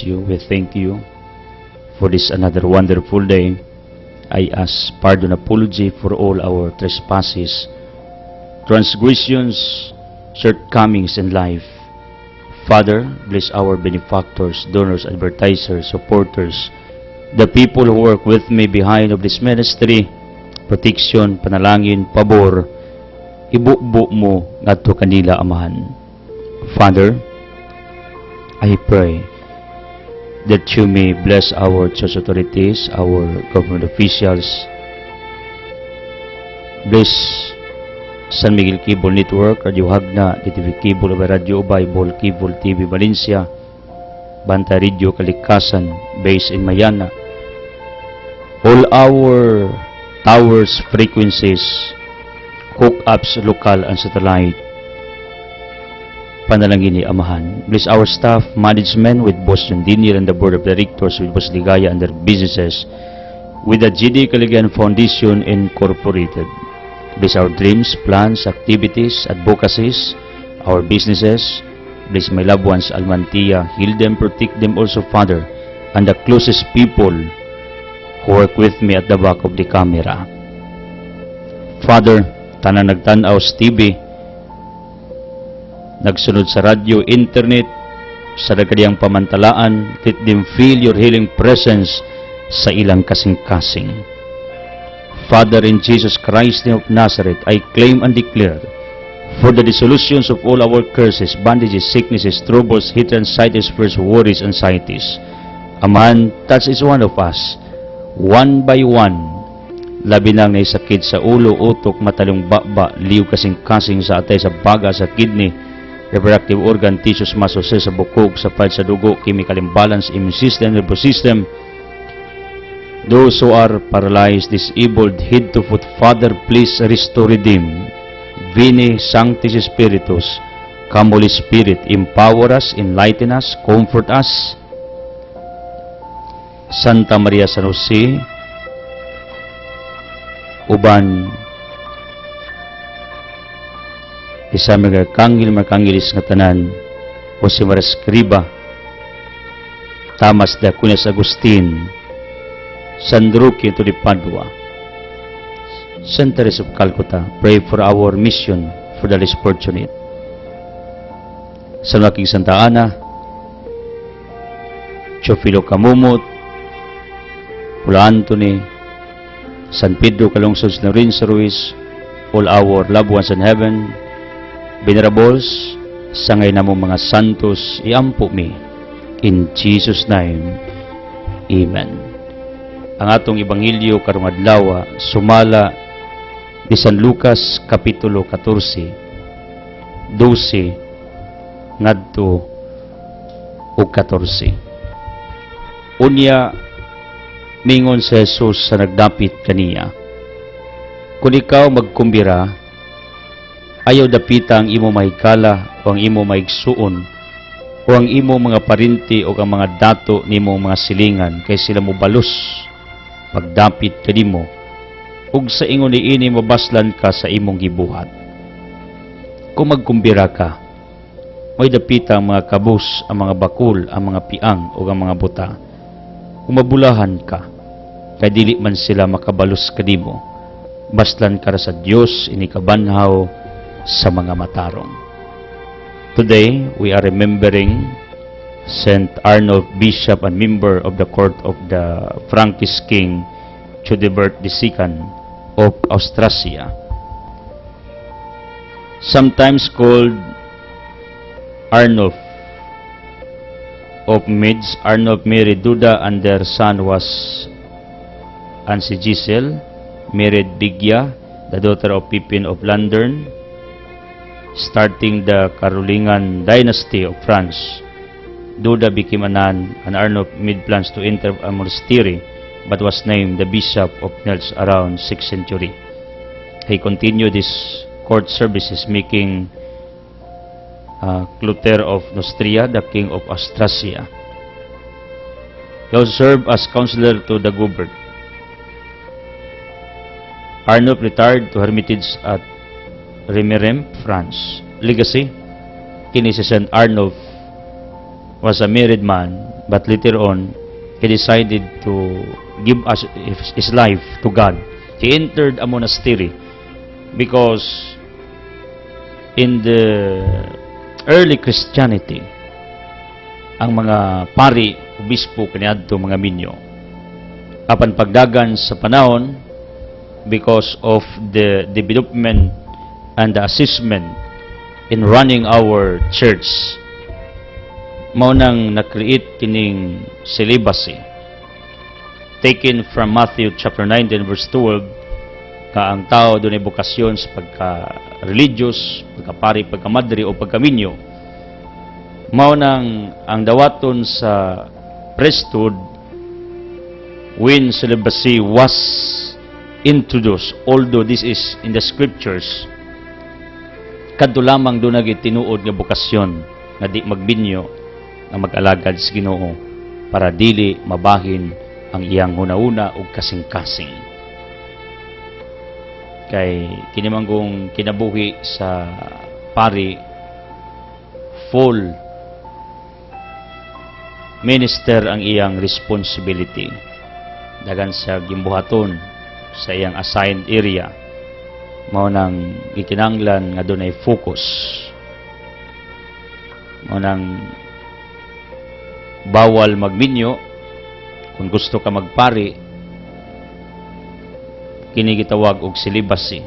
you. We thank you for this another wonderful day. I ask pardon, apology for all our trespasses, transgressions, shortcomings in life. Father, bless our benefactors, donors, advertisers, supporters, the people who work with me behind of this ministry. Protection, panalangin, pabor, ibubo mo ngadto kanila, Amahan. Father, I pray that you may bless our church authorities, our government officials. Bless San Miguel Cable Network, Radio Hagna, DTV Cable, Radio Bible, Cable TV Valencia, Bantay Radio Kalikasan, based in Mayana. All our towers, frequencies, hookups, local and satellite. Panalangin ni Amahan. Bless our staff, management with Boss John Dinier and the board of directors with Boss Ligaya and their businesses with the GD Caligan Foundation Incorporated. Bless our dreams, plans, activities, advocacies, our businesses. Bless my loved ones, Almantia. Heal them, protect them also, Father, and the closest people who work with me at the back of the camera. Father, tanan nagtanaw sa TV, nagsunod sa radio, internet, sa dagkadiyang pamantalaan, let them feel your healing presence sa ilang kasing-kasing. Father, in Jesus Christ name of Nazareth, I claim and declare for the dissolutions of all our curses, bandages, sicknesses, troubles, hatred, anxieties, fears, worries, anxieties. Amahan, touch each one of us, one by one, labi nang naisakit sa ulo, utok, matalong baba, liw kasing-kasing sa atay, sa baga, sa kidney, reproductive organ, tissues, muscles, sa bukog, sa fight, sa dugo, chemical imbalance, immune system, nervous system. Those who are paralyzed, disabled, head to foot, Father, please restore, redeem. Vini Sanctis Spiritus, come Holy Spirit, empower us, enlighten us, comfort us. Santa Maria San Jose, uban isa mga markangilis nga tanan, Jose Maria Escriba, Thomas de Aquinas Agustin, San Roque to the Padua, Saint Teresa of Calcutta. Pray for our mission for the less fortunate. San Joaquin Santa Ana, Chofilo Camumot, Pula Anthony, San Pedro Calungsod Lorenzo Ruiz, all our loved ones in heaven, venerables, sangay na mong mga santos, iampo mi. In Jesus' name, Amen. Ang atong ebanghelyo karong adlaw sumala ni San Lucas kapitulo 14, 12 ngadto ug 14. Unya mingon si Jesus sa nagdapit kaniya, kung ikaw magkumbira, ayaw dapita ang imo mahikala o ang imo maigsuon o ang imo mga parinti o ang mga dato nimo mga silingan, kay sila mo balos pagdapit kanimo ug sa ingon niini mabaslan ka sa imong gibuhat. Kung magkumbira ka, may dapita ang mga kabus, ang mga bakul, ang mga piang o ang mga buta. Kung mabulahan ka, kay dili man sila makabalos kanimo, baslan ka sa Dios inikabanhaw sa mga matarong. Today, we are remembering Saint Arnulf, Bishop and member of the court of the Frankish King Chudebert II of Austrasia, sometimes called Arnulf of Medes. Arnulf married Duda and their son was Ansigisel, married Bigia, the daughter of Pippin of Landern, starting the Carolingian dynasty of France. Duda became a nun, and Arnulf made plans to enter a monastery, but was named the Bishop of Nels around 6th century. He continued his court services, making Clotaire of Neustria the king of Austrasia. He also served as counselor to the Goubert. Arnulf retired to hermitage at Remiremp, France. Legacy: kini si Saint Arnulf was a married man But later on, he decided to give us his life to God. He entered a monastery because in the early Christianity, ang mga pari, obispo, kaniadto mga minyo, apan pagdagan sa panahon, because of the development and the assessment in running our church, mao nang na-create kining celibacy taken from Matthew chapter 19 verse 12, ka ang tao doon ay bukasyon sa pagka-religious, pagka-pari, pagka-madre o pagka-minyo. Mao nang ang dawaton sa priesthood when celibacy was introduced, although this is in the scriptures, kadto lamang doon nagitinuod nga bukasyon nga di magbinyo, nga mag-alagad sa Ginoo para dili mabahin ang iyang huna-una ug kasing-kasing. Kay kinimanggong kinabuhi sa pari, full minister ang iyang responsibility. Dagan sa gimbuhaton sa iyang assigned area. Mao nang ikinanglan nga dunay focus. Mao nang bawal magminyo. Kung gusto ka magpari, kini gitawag og celibacy,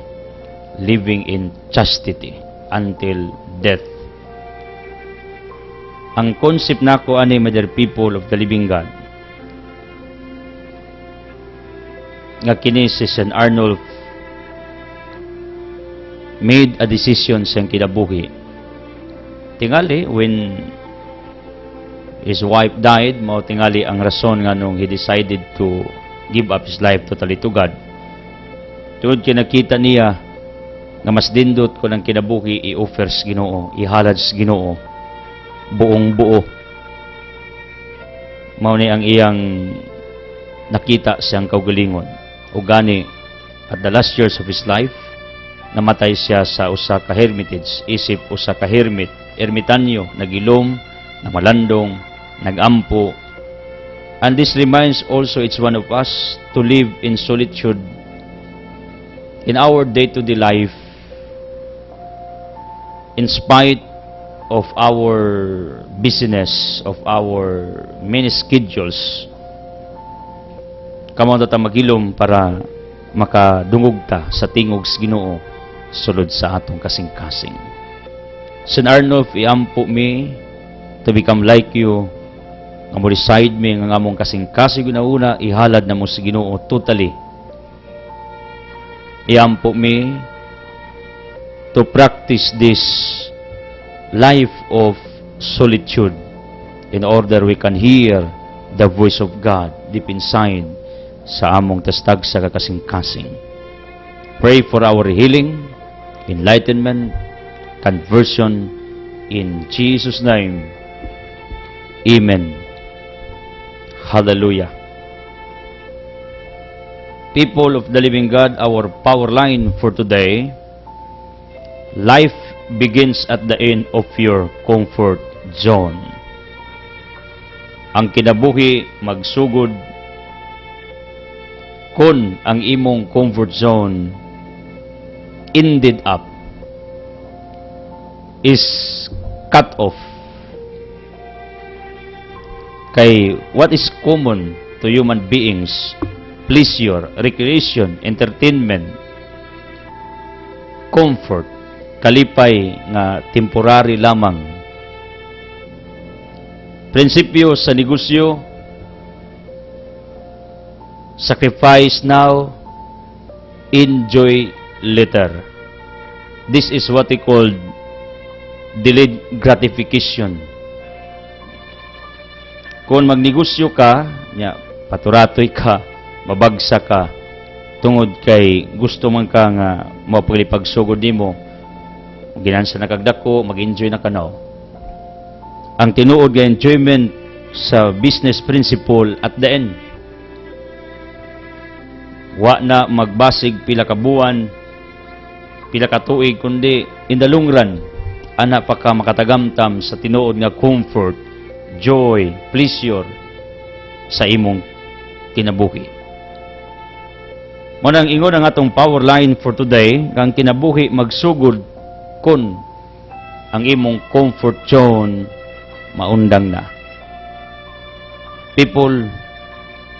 living in chastity until death. Ang concept nako ani, my dear people of the living God, nga kini si St. Arnulf made a decision sa kinabuhi. Tingali when his wife died, mao tingali ang rason nga nung he decided to give up his life totally to God. Tungod kinakita niya nga mas dindot ko ng kinabuhi i-offer sa Ginoo, ihalad sa Ginoo buong buo. Mao ni ang iyang nakita siyang kaugalingon. O gani, at the last years of his life, namatay siya sa usa ka hermitage, isip usa ka ermitanyo, nagilom, namalandong, nagampo. And this reminds also each one of us to live in solitude in our day-to-day life, in spite of our business, of our many schedules. Kamo ta magilom para makadungog ta sa tingog sa Ginoo sulod sa atong kasing-kasing. St. Arnulf, iampo me to become like you, nga mo reside me nga among kasing-kasing una ihalad na mo sa Ginoo totally. Iampo me to practice this life of solitude in order we can hear the voice of God deep inside sa among tastag sa kakasing-kasing. Pray for our healing, enlightenment, conversion in Jesus' name. Amen. Hallelujah. People of the living God, our power line for today: life begins at the end of your comfort zone. Ang kinabuhi magsugod kung ang imong comfort zone ended up, is cut off. Kay what is common to human beings, pleasure, recreation, entertainment, comfort, kalipay nga temporary lamang. Prinsipyo sa negosyo: sacrifice now, enjoy later. This is what we call delayed gratification. Kung magnegosyo ka, paturatoy ka, mabagsa ka, tungod kay gusto man ka nga mapaglipagsugod nimo, ginansa na kagdako, mag-enjoy na kanaw. Ang tinuod nga enjoyment sa business principle at the end, wa na magbasig pila ka buwan, pila ka tuig, kundi in the long run, ana pa ka makatagamtam sa tinuod nga comfort joy, pleasure sa imong kinabuhi. Mo nang ingon ang atong power line for today, kang kinabuhi magsugod kun ang imong comfort zone maundang na. People,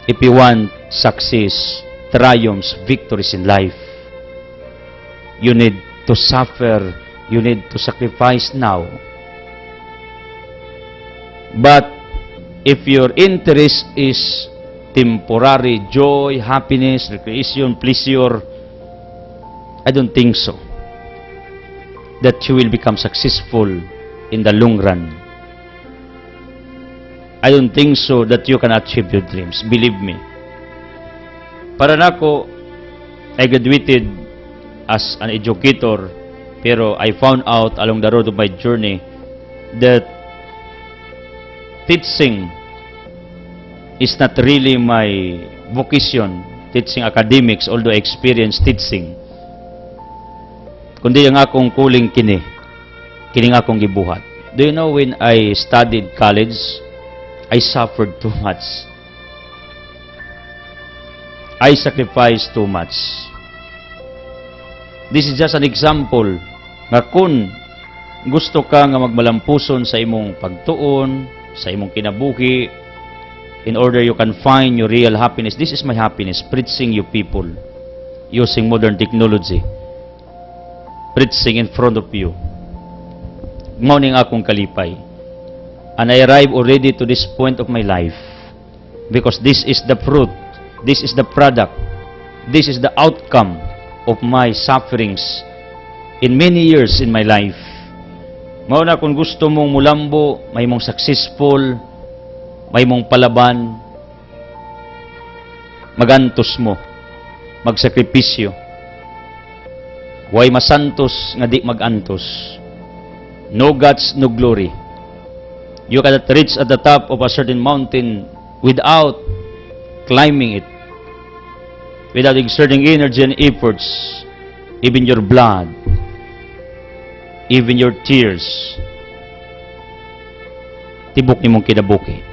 if you want success, triumphs, victories in life, you need to suffer, you need to sacrifice now. But if your interest is temporary joy, happiness, recreation, pleasure, I don't think so that you will become successful in the long run. I don't think so that you can achieve your dreams. Believe me. Para nako, I graduated as an educator, pero I found out along the road of my journey that teaching is not really my vocation, teaching academics, although I experienced teaching. Kundi ang akong calling kining akong gibuhat. Do you know when I studied college, I suffered too much. I sacrificed too much. This is just an example nga kung gusto ka nga magmalampuson sa imong pagtuon, sa imong kinabuhi, in order you can find your real happiness. This is my happiness, preaching you people, using modern technology, preaching in front of you. Morning akong kalipay. And I arrive already to this point of my life because this is the fruit, this is the product, this is the outcome of my sufferings in many years in my life. Mao na kung gusto mong mulambo, may mong successful, may mong palaban, magantos mo, magsakripisyo. Way masantos nga di magantos. No guts, no glory. You cannot reach at the top of a certain mountain without climbing it, without exerting energy and efforts, even your blood, even your tears. Tibok nimong kinabuki.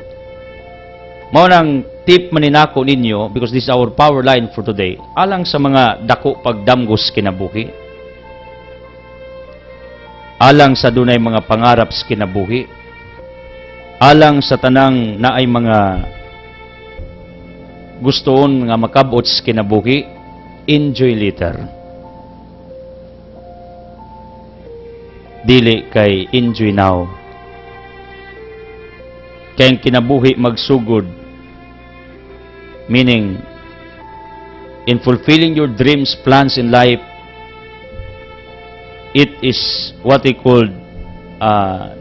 Mao nang tip maninako ninyo, because this is our power line for today, alang sa mga dako pagdamgos kinabuhi, alang sa dunay mga pangarap sa kinabuhi, alang sa tanang naay mga gustoon nga makabot sa kinabuhi, enjoy later. Dili kay enjoy now. Kaya ang kinabuhi magsugod, meaning in fulfilling your dreams, plans in life, it is what they call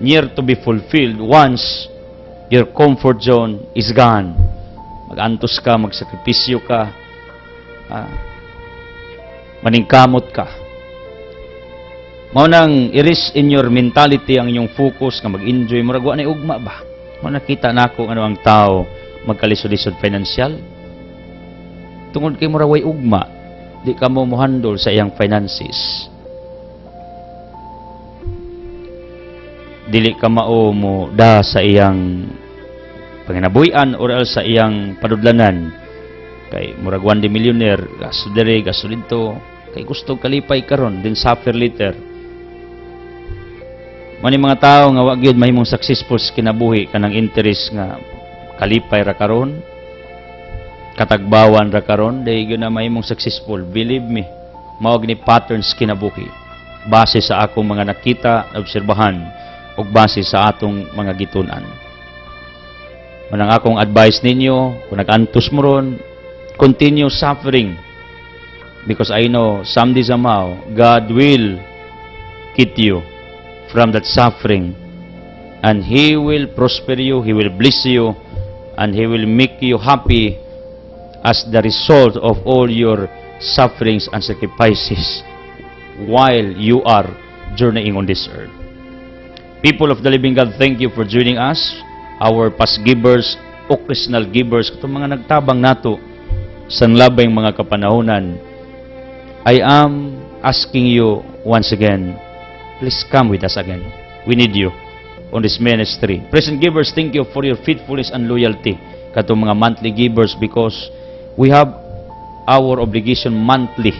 near to be fulfilled once your comfort zone is gone. Mag-antos ka, magsakripisyo ka, maningkamot ka. Mao nang iris in your mentality ang inyong focus nga mag-enjoy mo ragwa na ugma ba. Mao nakita nako ano ang tao magkalisod-lisod financial. Tungod kay mo raway ugma, di ka mo handle sa iyang finances. Dili ka mao mo da sa iyang panginabuhian or else sa iyang padudlanan. Kay murag 1 millionaire, gasto dere, gasto dito, kay gusto kalipay karon, then suffer later. Mani mga tao nga wa gyud mahimong successful sa kinabuhi kanang interest nga kalipay ra karon, katagbawan ra karon, dahil gyud na mahimong successful. Believe me, mao gini patterns kinabuhi base sa akong mga nakita, obserbahan, ug base sa atong mga gitun-an. Manang akong advice ninyo, kung nag-antos mo ron, continue suffering. Because I know, someday somehow, God will keep you from that suffering. And He will prosper you, He will bless you, and He will make you happy as the result of all your sufferings and sacrifices while you are journeying on this earth. People of the living God, thank you for joining us, our past givers, occasional givers, itong mga nagtabang nato sa labing mga kapanahonan. I am asking you once again, please come with us again. We need you. on this ministry. Present givers, thank you for your faithfulness and loyalty katong mga monthly givers, because we have our obligation monthly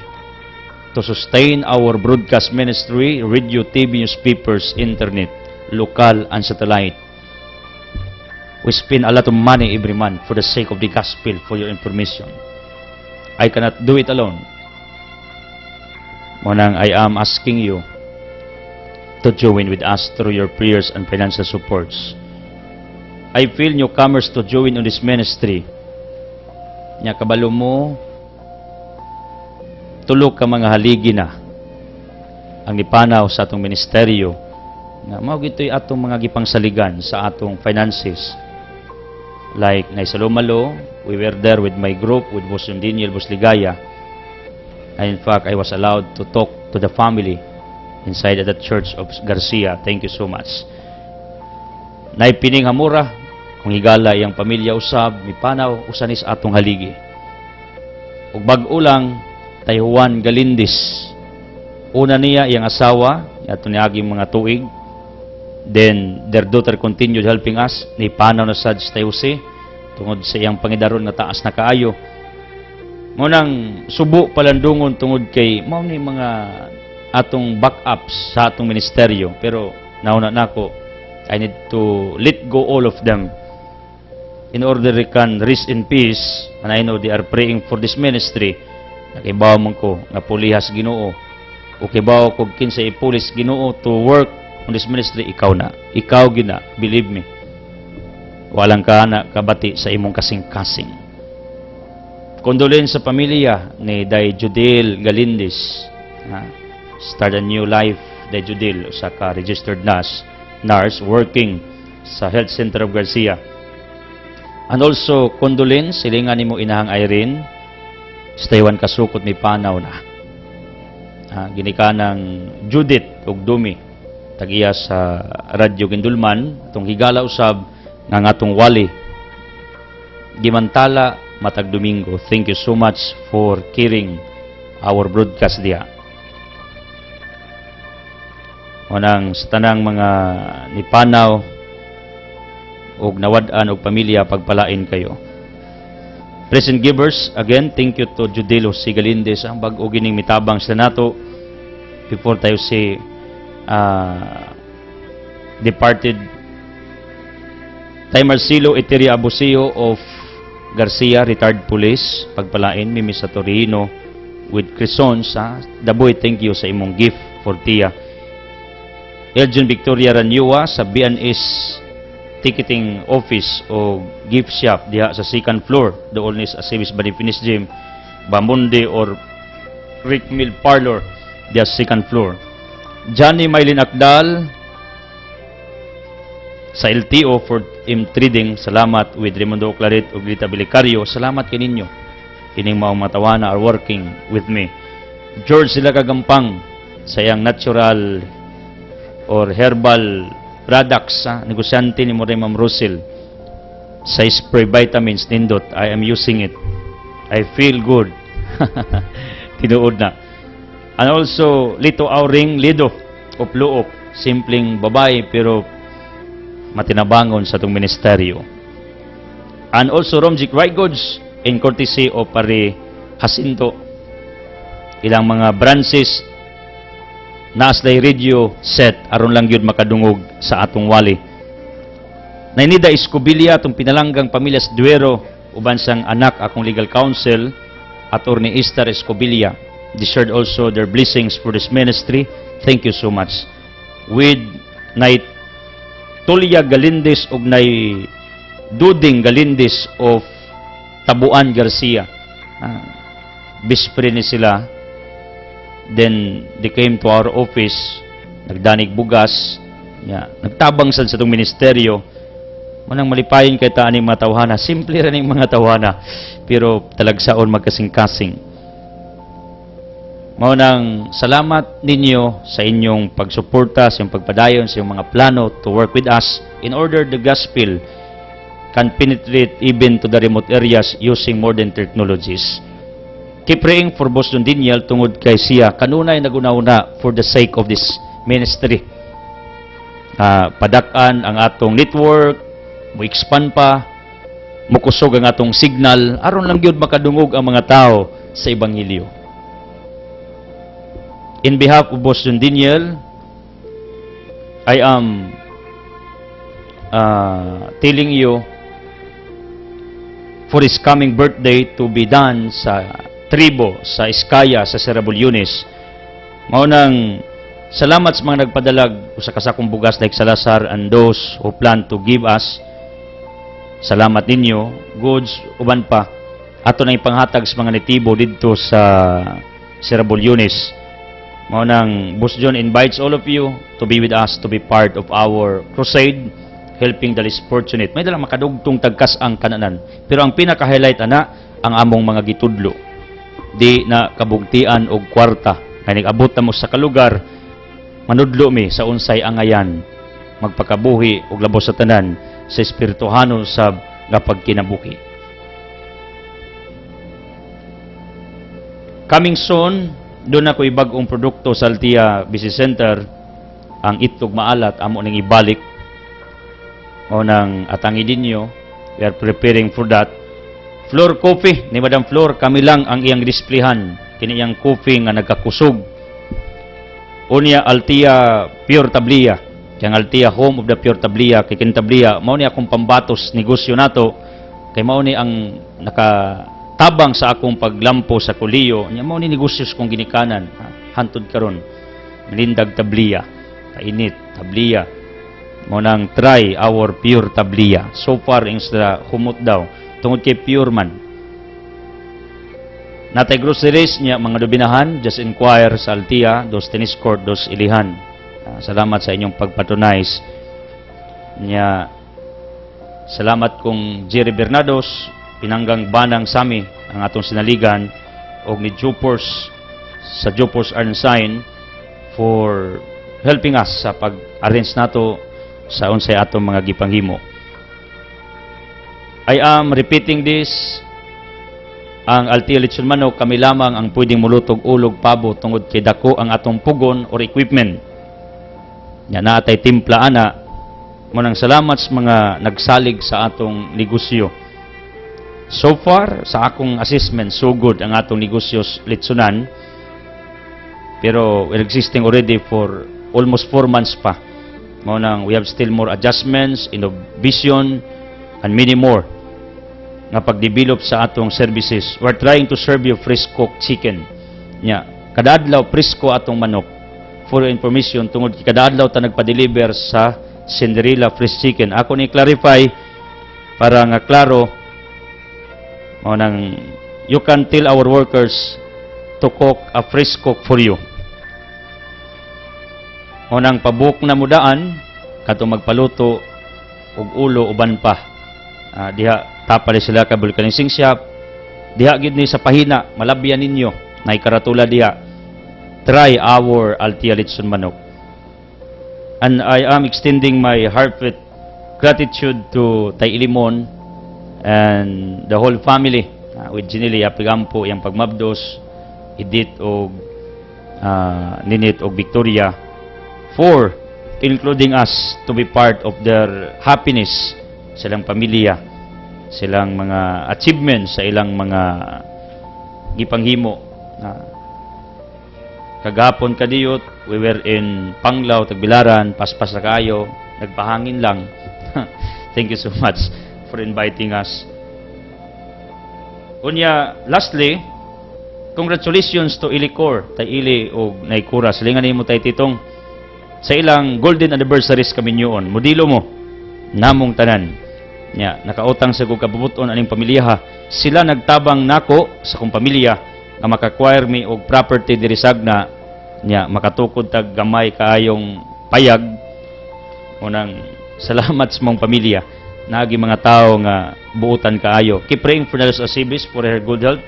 to sustain our broadcast ministry, radio, TV, newspapers, internet, local and satellite. We spend a lot of money every month for the sake of the gospel, for your information. I cannot do it alone. Munang I am asking you to join with us through your prayers and financial supports. I feel newcomers to join on this ministry. Nya kabalo mo, tulog ka mga haligi na ang nipanaw sa atong ministeryo nga mao gitoy atong mga gipangsaligan sa atong finances. Like Naisalumalo, we were there with my group, with Boss Daniel, Boss Ligaya. And in fact, I was allowed to talk to the family inside the church of Garcia. Thank you so much. Naipining hamura, kung higala iyang pamilya usab, mipanaw, usanis atong haligi. Ug bag-o lang, tay Juan Galindis. Una niya iyang asawa, ato niaging mga tuig. Then, their daughter continued helping us. Nipanaw na sad sa Jose, tungod sa iyang pangidaron na taas na kaayo. Munang subo palandungon tungod kay mao ni mga atong backups sa atong ministeryo. Pero nauna nako, I need to let go all of them in order they can rest in peace. And I know they are praying for this ministry. Nakibaw man ko nga pulihas Ginoo. O kibaw ko kinsa ipulis Ginoo to work on this ministry, ikaw na. Ikaw gina, believe me. Walang ka na kabati sa imong kasing-kasing. Condolence sa pamilya ni Day Judel Galindis. Start a new life, Day Judel, sa ka-registered nurse working sa Health Center of Garcia. And also, condolence, silingan ni mo inahang Irene, staywan kasukot may panaw na. Ginikanang Judith Ugdumi, tagiya sa Radyo Gindulman, itong higala usab ng atong wali. Gimantala, matag Domingo. Thank you so much for carrying our broadcast diya. Unang sa tanang mga nipanaw og nawad-an og pamilya, pagpalain kayo. Present givers, again, thank you to Judelo Sigalindes, ang bag-o gining mitabang sa nato before tayo si departed Tay Marcelo Eteria Abusio of Garcia, retired police, pagpalain Mimi sa Torino with Crison sa Daboy. Thank you sa imong gift for Tia. Elgin Victoria Ranyua sa BNS ticketing office o gift shop diha sa second floor, the only sa Service Body Fitness Gym, Bamunde or Rick Mill Parlor diha sa second floor. Johnny Maylin Akdal sa LTO for trading, salamat. With Raimundo Claret ug Lita Belicario, salamat kaninyo. Kining maong matawana are working with me. George sila kagampang sa iyang natural or herbal products, negosyante ni mo rin Ma'am Rosel sa spray vitamins nindot. I am using it. I feel good. Tinuod na. And also, Lito Auring Lido of Luop, simpleng babae pero matinabangon sa itong ministeryo. And also, Romjic Raigods in courtesy of Pare Jacinto. Ilang mga branches naaslay radio set aron lang yun makadungog sa atong wali. Nainida Escobilia, itong pinalanggang pamilya sa Duero, uban sang anak akong legal counsel, Attorney Esther Escobilia. They shared also their blessings for this ministry. Thank you so much. With Nay Tulia Galindis ug Nay Duding Galindis of Tabuan, Garcia. Bispre ni sila. Then they came to our office, nagdanig bugas, nagtabang sad sa itong ministeryo. Manang malipayin kay ta aning mga tawhana. Simple rin ang mga tawhana, pero talagsaon magkasing-kasing. Maunang salamat ninyo sa inyong pagsuporta, sa inyong pagpadayon, sa inyong mga plano to work with us in order the gospel can penetrate even to the remote areas using modern technologies. Keep praying for Boss Daniel tungod kay siya kanunay nagunauna for the sake of this ministry. padak-an ang atong network, mo expand pa, mukusog ang atong signal, aron lang gyud makadungog ang mga tao sa Ebanghelyo. In behalf of Boss John Daniel, I am telling you for his coming birthday to be done sa tribo, sa Iskaya, sa Serabulones. Maunang salamat sa mga nagpadalag sa kasakong bugas like Salazar and those who plan to give us. Salamat ninyo, goods, uban pa. Ato na ipanghatag sa mga netibo dito sa Serabulones. Maunang Boss John invites all of you to be with us, to be part of our crusade, helping the less fortunate. May dalang makadugtong tagkas ang kananan. Pero ang pinaka-highlight ana, ang among mga gitudlo. Di na kabugtian og kwarta. Kaya nag-abot na mo sa kalugar, manudlo mi sa unsay angayan, magpakabuhi og labos sa tanan, sa espirituhano sa napagkinabuhi. Coming soon, doon ako ibag-ong produkto sa Altia Business Center, ang itlog maalat, amo nang ibalik, o nang atangi dinyo. We are preparing for that. Floor coffee ni Madam Flor, kami lang ang iyang displayhan. Kini iyang coffee nga nagkakusog. Unya Altia Pure Tablia. Kaya Altia Home of the Pure Tablia, kay Tablia, mao ni akong pambatos negosyo nato, kay mao ni ang nakatabang sa akong paglampo sa kuliyo, nya mao ni negosyo kong ginikanan, hantod karon. Melindag Tablia, kainit Tablia, mao nang try our Pure Tablia. So far, ing sa humot daw, tungod kay pure man. Natay groceries niya, mga dubinahan, just inquire sa Altia, dos tennis court, dos ilihan. Salamat sa inyong pagpatronize niya. Salamat kong Jerry Bernados, pinanggang banang sami ang atong sinaligan, og ni Jupors sa Jupors Arnsign for helping us sa pag-arrange nato sa unsay atong mga gipanghimo. I am repeating this. Ang Altia Lechon Manok, kami lamang ang pwedeng mulutog ulog pabo tungod kay dako ang atong pugon or equipment. Nya naatay timpla ana. Munang salamat sa mga nagsalig sa atong negosyo. So far, sa akong assessment, so good ang atong negosyo litsunan. Pero we're existing already for almost 4 months pa. Munang we have still more adjustments, innovation, and many more nga pag-develop sa atong services. We're trying to serve you fresh cooked chicken. Nya, kada adlaw presko atong manok. For information, tungod kada adlaw ta nagpa-deliver sa Cinderella Fresh Chicken. Ako ni clarify para nga klaro, mo nang you can tell our workers to cook a fresh cook for you. Mo nang pabook na mudaan kadto magpaluto og ulo uban pa. Diha tapali sila ka vulcanizing shop. Diha gid ni sa pahina, malabyan ninyo na ikaratula diha. Try our Altia Lechon Manok. And I am extending my heartfelt gratitude to Tay Ilimon and the whole family, with Ginili Apigampo, yung pagmabdos, Edith o Ninit o Victoria, for including us to be part of their happiness, silang pamilya, silang mga achievements sa ilang mga gipanghimo. Kagapon kadiyot, we were in Panglao, Tagbilaran, paspas na kayo, nagpahangin lang. Thank you so much for inviting us. Unya, lastly, congratulations to Ilicor, tay Ili o Naikura. Silingan mo tay titong sa ilang golden anniversaries kami nyoon. Modilo mo, namong tanan. Nya, nakautang sa kong kabubuton aning pamilya. Sila nagtabang nako sa kong pamilya nga maka-acquire mi og property diri Sagna, nya makatukod tag gamay kaayong payag. Unang salamat sa mong pamilya, nagi mga tao nga buutan kaayo. Keep praying for Nelson Asibis for her good health.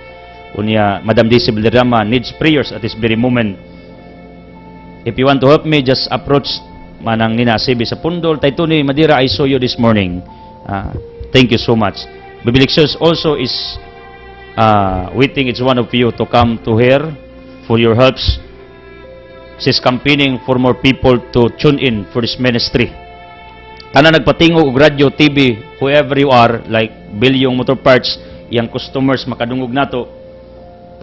Unya Madam Daisy Valderrama needs prayers at this very moment. If you want to help me, just approach manang nina Asibis sa Pundol. Taytuni Madira, I saw you this morning. Thank you so much. Bibilixios also is waiting each one of you to come to her for your helps. She's campaigning for more people to tune in for this ministry. Tanan nagpatingog og radyo, TV, whoever you are, like Bilyong Motor Parts, yang customers makadungog nato,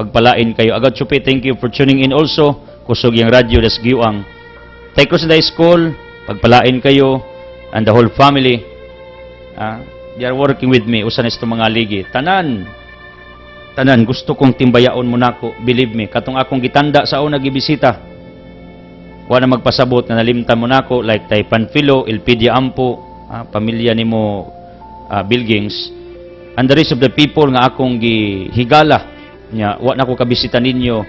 pagpalain kayo. Agad Chupi, thank you for tuning in also. Kusog yung radyo das giwang. Take us to school, pagpalain kayo, and the whole family. They are working with me, usan isto mga ligi. Tanan, gusto kong timbayaon mo nako, believe me. Katong akong gitanda sa una gibisita, wala magpasabot na nalimtan mo nako, like tay Panfilo, Elpidia Ampo, pamilya nimo Bilgings, and the rest of the people nga akong gihigala, nya, wa na ko kabisita ninyo.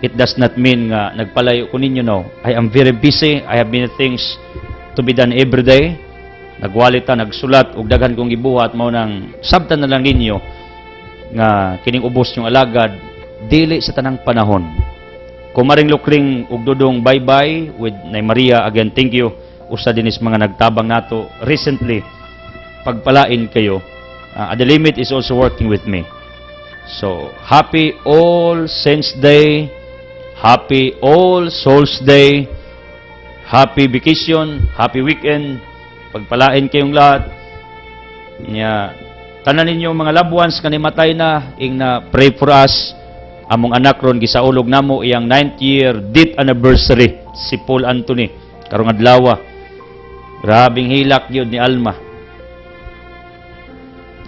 It does not mean nga nagpalayo ko ninyo, no. I am very busy, I have many things to be done every day. Nagwalita, nagsulat, ug daghan kong gibuhat, mao nang sabtan na lang ninyo nga kining ubos yung alagad dili sa tanang panahon. Kumaring Lukring ug Dudong, bye-bye with Nay Maria, again thank you. Usa dinis mga nagtabang nato recently, pagpalain kayo. The Limit is also working with me. So happy All Saints Day, happy All Souls Day, happy vacation, happy weekend. Pagpalain kayong lahat. Tanan ninyo mga loved ones nga nimatay na, ing na pray for us. Among anak ron gisaulog namo iyang 9th year death anniversary, si Paul Anthony karong adlaw. Grabing hilak yun ni Alma.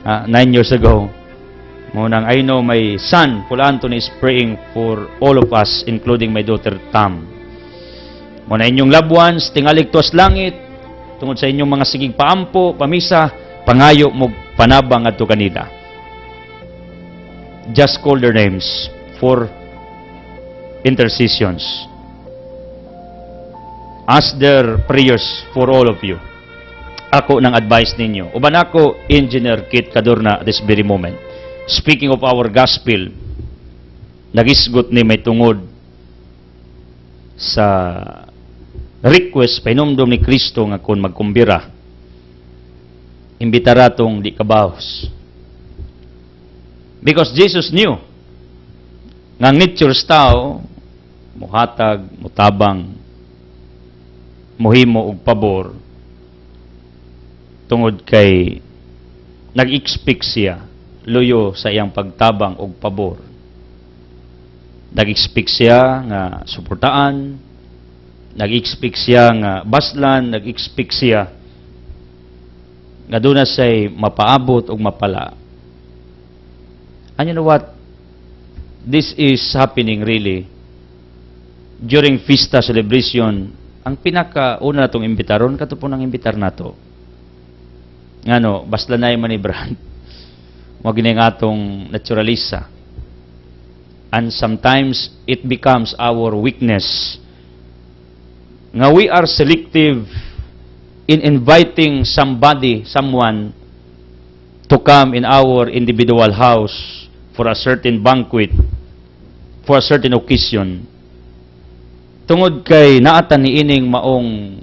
9 years ago. Munang I know my son Paul Anthony is praying for all of us, including my daughter Tam. Muna inyong loved ones, tingalig tuwas langit, tungod sa inyong mga sigig paampo, pamisa, pangayo mo panabang adto kanila. Just call their names for intercessions. Ask their prayers for all of you. Ako nang advice ninyo. Uban ako, Engineer Kit Cadorna at this very moment. Speaking of our gospel, nagisgot ni may tungod sa request painumdom ni Kristo nga kung magkumbira, imbitara tong di kabahos. Because Jesus knew nga nature's tao, muhatag, mutabang, muhimo og pabor, tungod kay nag-expect siya luyo sa iyang pagtabang og pabor. Nag-expect siya nga suportaan, nag-expect siya nga baslan, nag-expect siya nga doon na say mapaabot o mapala. And you know what? This is happening really during Fiesta celebration. Ang pinakauna natong imbitaron, kato po nang imbitar nato. Ngano, baslanay manibran. Mga ginay nga atong naturalisa. And sometimes it becomes our weakness nga we are selective in inviting someone to come in our individual house for a certain banquet, for a certain occasion. Tungod kay naatan ni ining maong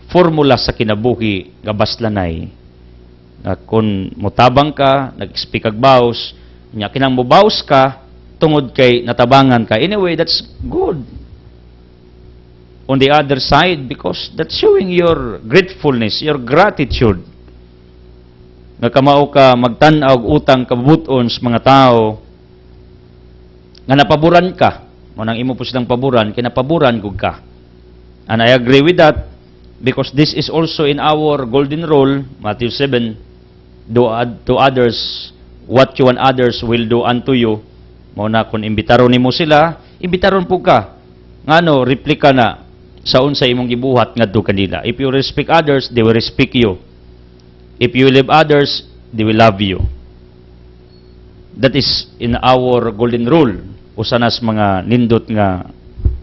formula sa kinabuhi nga baslanay. Kung mutabang ka, nag-speak kag baos, nya kinang mubaos ka, tungod kay natabangan ka. Anyway, that's good. On the other side, because that's showing your gratefulness, your gratitude. Nga kamao ka magtan-aw og utang kabubuton sa mga tao nga napaboran ka. Mo nang imo po silang paboran, kinapaboran gud ka. And I agree with that because this is also in our golden rule, Matthew 7, do to others what you want others will do unto you. Mo na kung imbitaron nimo sila, imbitaron po ka. Ngano, replika na sa unsa imong gibuhat ngadto kanila. If you respect others, they will respect you. If you love others, they will love you. That is in our golden rule. Usa nas mga nindot nga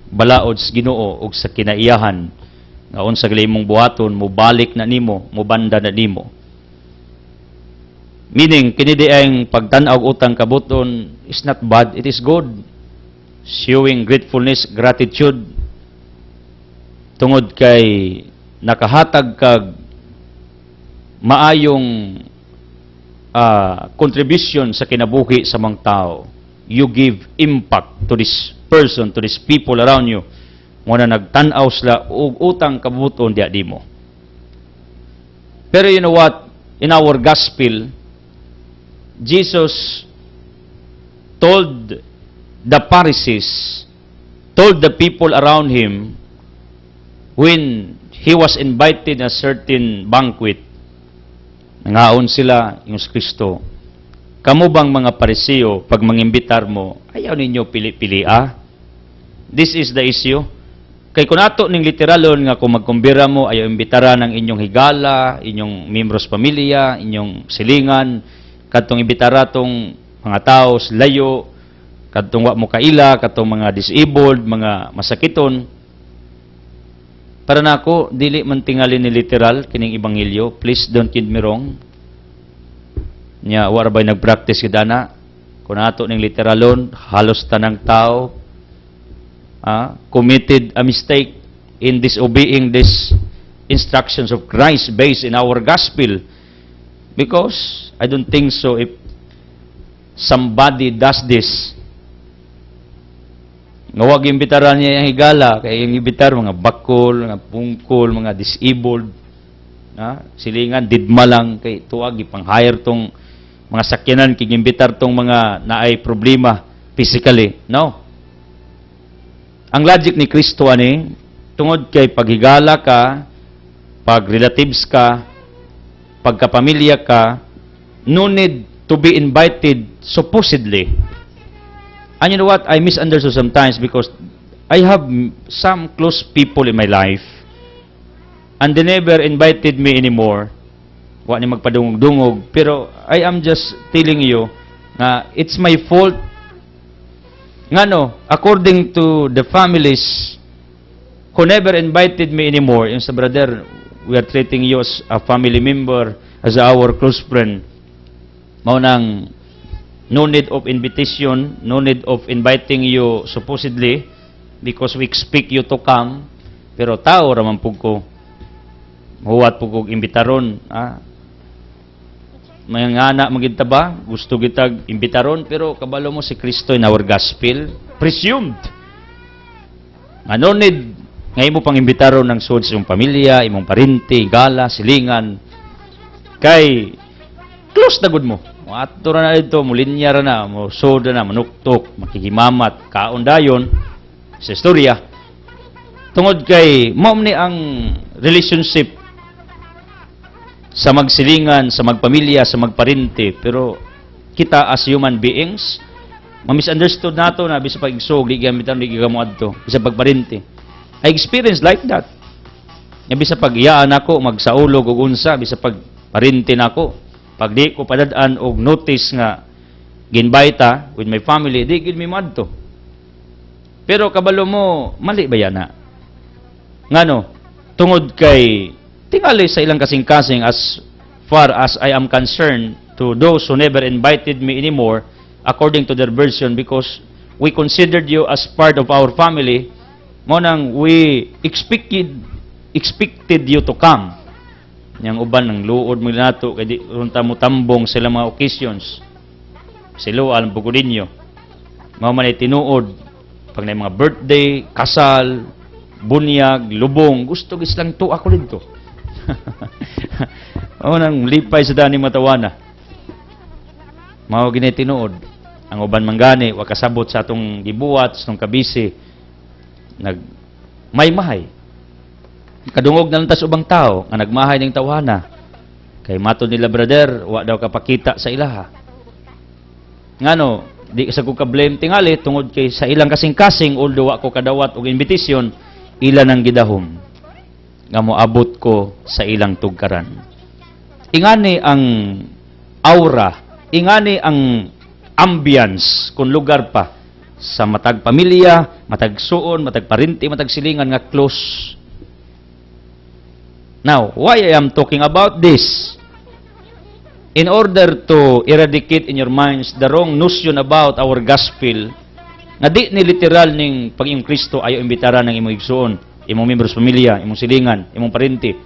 balaod sa Ginoo ug sa kinaiyahan nga unsa gali imong buhaton, mobalik na nimo, mobanda na nimo. Meaning, kini di ang pagtan-aw og utang kabuton is not bad, it is good. Showing gratefulness, gratitude, tungod kay nakahatag kag maayong contribution sa kinabuhi sa mga tao. You give impact to this person, to these people around you. Muna nagtanaw sila og utang kabuton diya di mo. Pero you know what? In our gospel, Jesus told the Pharisees, told the people around him, when he was invited a certain banquet, nangaon sila yung Kristo, kamo bang mga Pariseo, pag mangimbitar mo, ayaw ninyo pili-pili This is the issue. Kay kung ato ning literalon nga kung magkumbira mo, ayaw imbitara ng inyong higala, inyong membros pamilya, inyong silingan, kadtong imbitara tong mga tao sa layo, kadtong wa mo kaila, kadtong mga disabled, mga masakiton. Para nako dili man tingali ni literal kining ebanghelyo. Please don't get me wrong. Nya wa ra bay nagpractice gidana. Kung ato ning literalon, halos tanang tao committed a mistake in disobeying these instructions of Christ based in our gospel. Because I don't think so if somebody does this. Nga wag imbitaran niya yung higala, kaya yung imbitar, mga bakol, mga pungkol, mga disabled, silingan, didma lang, kay tuwag, ipang-hire tong mga sakyanan, kikimbitar tong mga naay problema physically. No. Ang logic ni Kristo ani, tungod kay paghigala ka, pag relatives ka, pagkapamilya ka, no need to be invited supposedly. And you know what? I misunderstood sometimes because I have some close people in my life and they never invited me anymore. Wa ni magpadungog-dungog. Pero I am just telling you na it's my fault. Ngano, according to the families who never invited me anymore, yung sa brother, we are treating you as a family member, as our close friend. Mao nang no need of invitation, no need of inviting you supposedly because we expect you to come. Pero tao raman pug ko. Huwat pug kog imbitaron, May ngana magita ba? Gusto kitag imbitaron pero kabalo mo si Kristo in our gospel presumed. No need ngay mo pang imbitaron ng sud sa imong pamilya, imong parente, gala, silingan. Kay close na gud mo. Ato ra na dito, mulinya ra na, mo soda na, manuktok, makikimamat, kaon dayon sa istorya. Tungod kay mao ni ang relationship sa magsilingan, sa magpamilya, sa magparente, pero kita as human beings, ma-misunderstood nato na bisa pag igsog, di gamitan, di gagamuad to, bisa pagparente. I experienced like that. Bisa pag iyaan ako, magsaulog o unsa, bisa pag parente nako, pag di ko padadaan og notice nga ginbaita with my family, di gid mi madto. Pero kabalo mo, mali ba yana? Ngano, tungod kay tingali sa ilang kasing-kasing as far as I am concerned to those who never invited me anymore according to their version because we considered you as part of our family mo nang we expected you to come. Yang uban ng luod mo nato kay di runta mo tambong sila mga occasions. Siluan bugudinyo. Mao man ay tinuod pag na mga birthday, kasal, bunyag, lubong, gusto gis lang to ako dito. Mao nang lipay sa dani matawana. Mao gini tinuod. Ang uban manggani wa kasabot sa atong gibuhat sa atong kabisi. Nag may-mahay. Kadungog na lantas ubang tao nga nagmahay ning tawana. Kay matud nila brother, wa daw kapakita sa ilaha. Ngano, di sa ko ka-blame tingali tungod kay sa ilang kasing-kasing although wa ko kadawat og invitation, ilan ang gidahom nga moabot ko sa ilang tugkaran. Ingani ang aura, ingani ang ambience kung lugar pa sa matag pamilya, matag suon, matag parinti, matag silingan nga close. Now, why I am talking about this? In order to eradicate in your minds the wrong notion about our gospel, nga di ni literal ning pag-iyong Kristo ayaw imbitara ng imong igsuon, imong membros pamilya, imong silingan, imong parente.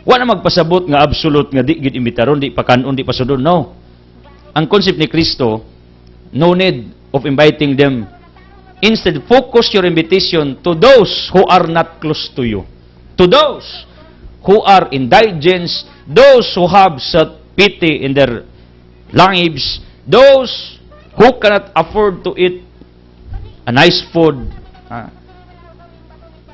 Wa na magpasabot nga absolute nga di gid imbitaron, di pakanon, di pasudon. No. Ang concept ni Kristo, no need of inviting them Instead, focus your invitation to those who are not close to you. To those who are indigents, those who have self-pity in their lives, those who cannot afford to eat a nice food.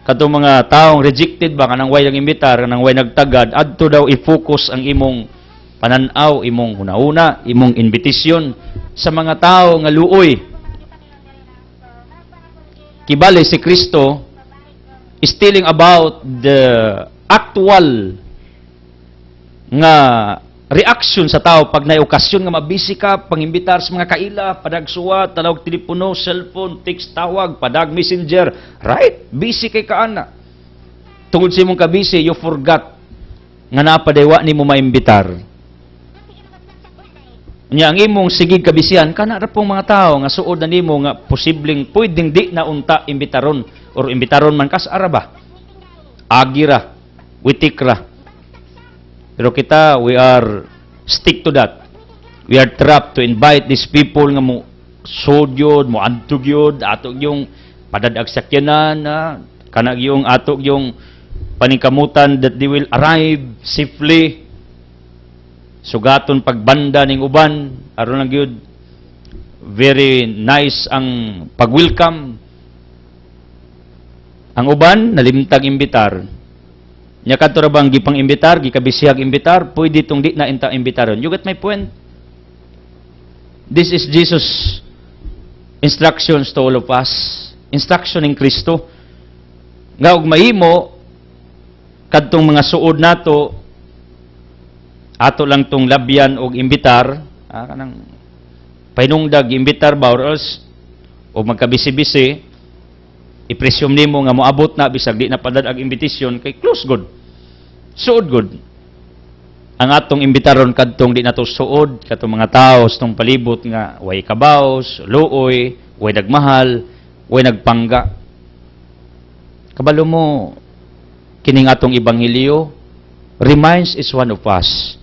Katong mga taong rejected ba, kanang way nag-imbitar, kanang way nagtagad, adto daw i-focus ang imong pananaw, imong huna-una, imong invitation sa mga tao nga luoy. Kibali si Kristo is telling about the actual nga reaction sa tao pag na okasyon nga mabisi ka, pangimbitar sa mga kaila, padag suwat, tawag telepono, cellphone, text tawag, padag messenger, right? Busy kay kaana. Tungod sa imong kabisi, you forgot nga napadaywa ni mo maimbitar. Nya ang imong sigig kabisihan kana ra pong mga tao nga suod na nimo nga posibleng pwedeng di na unta imbitaron or imbitaron man kas ara ba. Agira, witikra. Pero kita, we are stick to that. We are trapped to invite these people nga mo sodyod, mo antog yod, ato yung padadag sakyanan, kanag yung ato yung paningkamutan that they will arrive safely. Sugaton pagbanda ning uban, aron lang gyud very nice ang pag-welcome. Ang uban nalimtag imbitar. Nya kadto ra bang gipang imbitar, gikabisihag imbitar, pwede tong di na inta imbitaron. You get my point? This is Jesus' instructions to all of us. Instruction ng Kristo. Nga og mahimo kadtong mga suod nato ato lang tong labyan og imbitar, kanang painungdag imbitar ba or else o magkabisi-bisi i-presume nimo nga moabot na bisag di na padad ang invitation kay close good. Suod good. Ang atong imbitaron kadtong di nato suod katong mga tao sa tong palibot nga way kabaos, luoy, way nagmahal, way nagpangga. Kabalo mo kining atong ebanghelyo reminds is one of us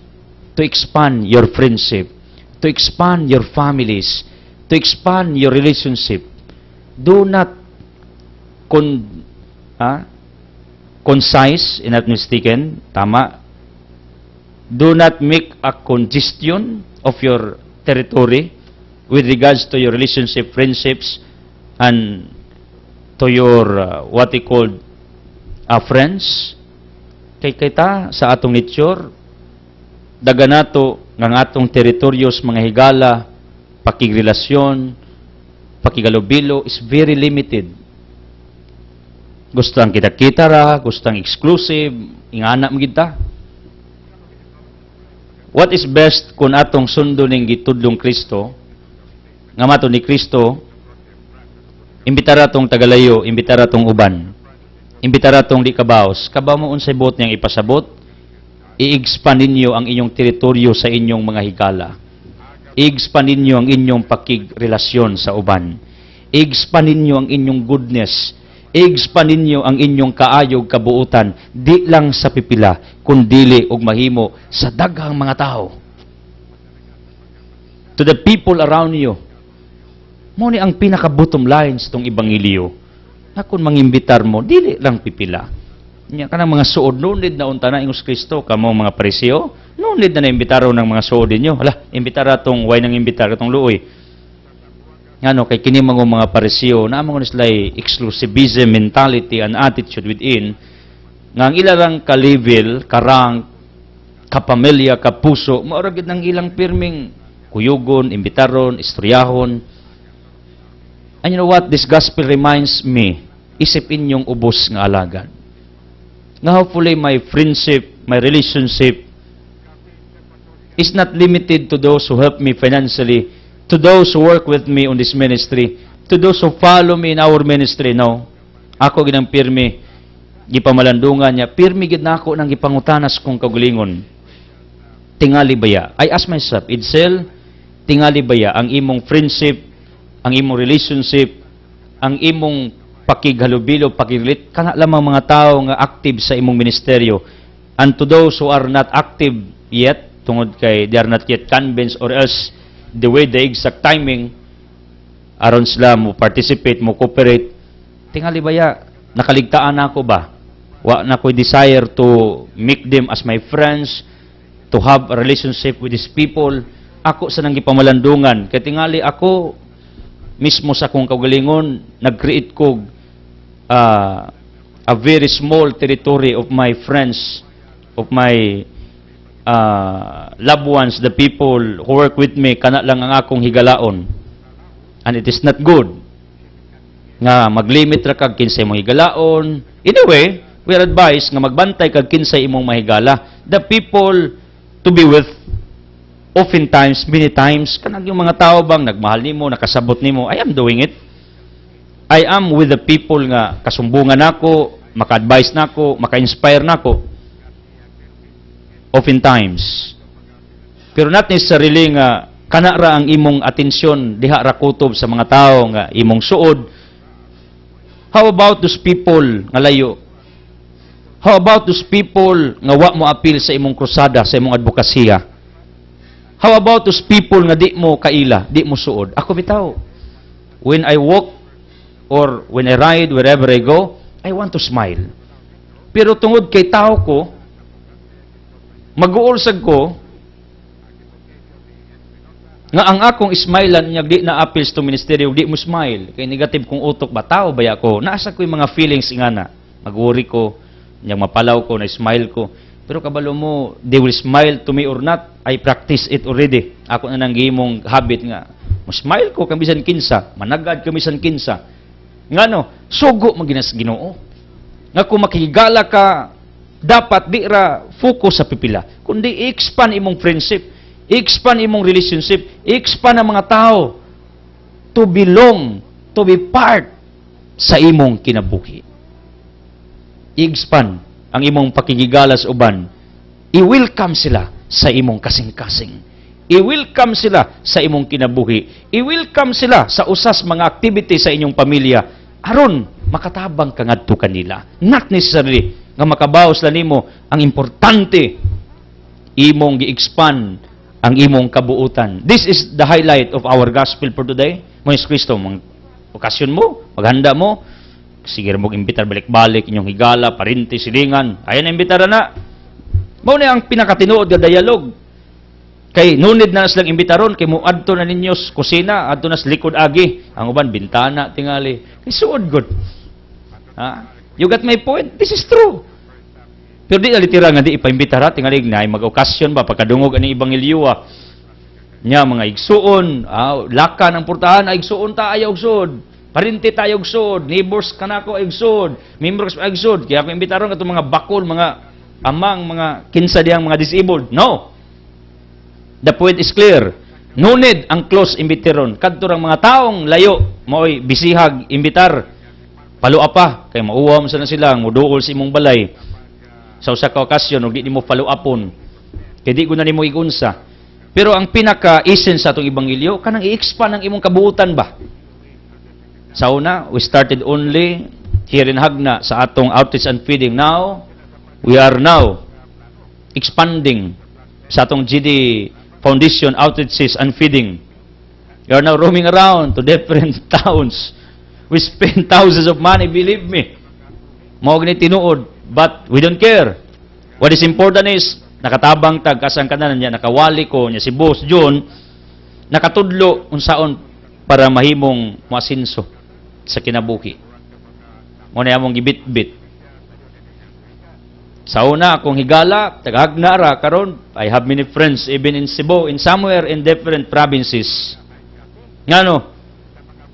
to expand your friendship, to expand your families, to expand your relationship. Do not concise, in not mistaken, tama. Do not make a congestion of your territory with regards to your relationship, friendships, and to your, what we call, friends. Kay kita, sa atong nature, daga nato ng atong teritoryos, mga higala, pakigrelasyon, pakigalubilo is very limited. Gusto ang kita-kita ra, gusto ang exclusive, ingana mo kita. What is best kung atong sundo ning gitudlong Kristo, nga mato ni Kristo, imbitara tong tagalayo, imbitara tong uban, imbitara tong di kabaos, kabaw mo unsay buot niyang ipasabot, i-expand ninyo ang inyong teritoryo sa inyong mga higala. I-expand ninyo ang inyong pakigrelasyon sa uban. I-expand ninyo ang inyong goodness. I-expand ninyo ang inyong kaayog kabuutan, di lang sa pipila, kundili og mahimo sa daghang mga tao. To the people around you. Mo ni ang pinaka-bottom line sa itong ebanghelyo. Na kung mangimbitar mo, dili lang pipila. Nya kanang mga suod nunid na unta na ingos Kristo kamo mga Pariseo, nunid na imbitaron ng mga suod ninyo. Hala, imbitara tong way nang imbitar katong luoy. Ngano kay kini mga Pariseo na among nislay exclusivism mentality and attitude within nga ang ilang ka-level, karang, kapamilya, kapuso, maura gid nang ilang pirming kuyugon, imbitaron, istoryahon. And you know what? This gospel reminds me, isip inyong ubos nga alagad. Nga hopefully my friendship, my relationship is not limited to those who help me financially, to those who work with me on this ministry, to those who follow me in our ministry. No. Ako ginang pirmi, gipamalandungan niya, pirmi gid nako nang gipangutanas kong kagulingon. Tingali baya? I ask myself, Edsel, tingali baya ang imong friendship, ang imong relationship, ang imong pakighalubilo, pakigilit, kana lamang mga tao nga active sa imong ministeryo. And to those who are not active yet, tungod kay they are not yet convinced or else the way the exact timing, aron sila mo participate, mo cooperate. Tingali baya, nakaligtaan na ako ba? Wa na ko'y desire to make them as my friends, to have a relationship with these people. Ako sa nang gipamalandungan. Kaya tingali ako, mismo sa akong kaugalingon, nag-create ko a very small territory of my friends, of my loved ones, the people who work with me, kana lang ang akong higalaon. And it is not good nga maglimit ra kag kinsay imong higalaon. Anyway, we are advised nga magbantay kag kinsay imong mahigala. The people to be with, oftentimes, many times, kanang yung mga tao bang nagmahal nimo, nakasabot nimo, I am doing it. I am with the people nga kasumbungan nako, maka-advise nako, maka-inspire nako. Oftentimes. Pero not necessarily nga kana ra ang imong atensyon diha ra kutob sa mga tao nga imong suod. How about those people nga layo? How about those people nga wa mo appeal sa imong krusada, sa imong advokasya? How about those people nga di mo kaila, di mo suod? Ako bitaw, when I walk or when I ride, wherever I go, I want to smile. Pero tungod kay tao ko, mag-uursag ko, nga ang akong smilean niya di na appeals to ministeryo, di mo smile. Kay negative kong utok ba, tao ba ako? Naasa ko yung mga feelings nga na. Mag-worry ko, niyang mapalaw ko, na-smile ko. Pero kabalo mo, they will smile to me or not, I practice it already. Ako na nang gimong habit nga. Mo-smile ko, kamisan kinsa. Managad kamisan kinsa. Nga no, sugo maginas Ginoo. Nga kung makihigala ka, dapat di ra focus sa pipila. Kundi i-expand imong friendship, i-expand imong relationship, i-expand ang mga tao to belong, to be part sa imong kinabuhi. I-expand ang imong pakigigala sa uban. I-welcome sila sa imong kasing-kasing. I-welcome sila sa imong kinabuhi. I-welcome sila sa usas mga activity sa inyong pamilya. Aron makatabang ka ngadto kanila. Not necessarily nga makabawas lang nimo, ang importante imong gi-expand ang imong kabuutan. This is the highlight of our gospel for today. Mo is Kristo, mga okasyon mo, maghanda mo, sige mo imbitar balik-balik inyong higala, parinti, silingan. Ayan na imbitar na. Mao na ang pinakatinuod nga dialog. Kay nunid na silang imbitaron, kay mo adto na ninyo kusina, adto na sa likod agi. Ang uban bintana tingali. Kay suod good. Ha? You got my point? This is true. Pero di alitira nga di ipaimbitara, tingalig na ay mag-okasyon ba, pagkadungog ang ibangilyo nya mga igsuon, lakan ang portahan, igsuon ta ayaw sud, parinti tayo sud, neighbors kanako igsud, members igsud, kaya ako imbitaron nga mga bakol, mga amang, mga kinsa diyang mga disabled. No! The point is clear. No need ang close imbitaron. Kadto rang mga taong layo, mo'y bisihag, imbitar, palua pa, kay mauwa mo na sila, muduol sa imong balay, sa usa ka okasyon, ug di nimo follow-upon. Kay di ko na nimo igunsa. Pero ang pinaka-essence sa atong ebanghelyo, kanang i-expand ang imong kabuutan ba? Sa una, we started only here in Hagna sa atong outreach and feeding. Now, we are now expanding sa atong GD Foundation outreaches and feeding. We are now roaming around to different towns. We spend thousands of money, believe me. Mao gani tinuod. But we don't care. What is important is, nakatabang tag kasang kanan niya, nakawali ko niya si Boss John, nakatudlo unsaon para mahimong masinso sa kinabuhi. Muna among gibit-bit. Sa una, akong higala, tagagnara, karon I have many friends, even in Cebu, in somewhere in different provinces. Ngano,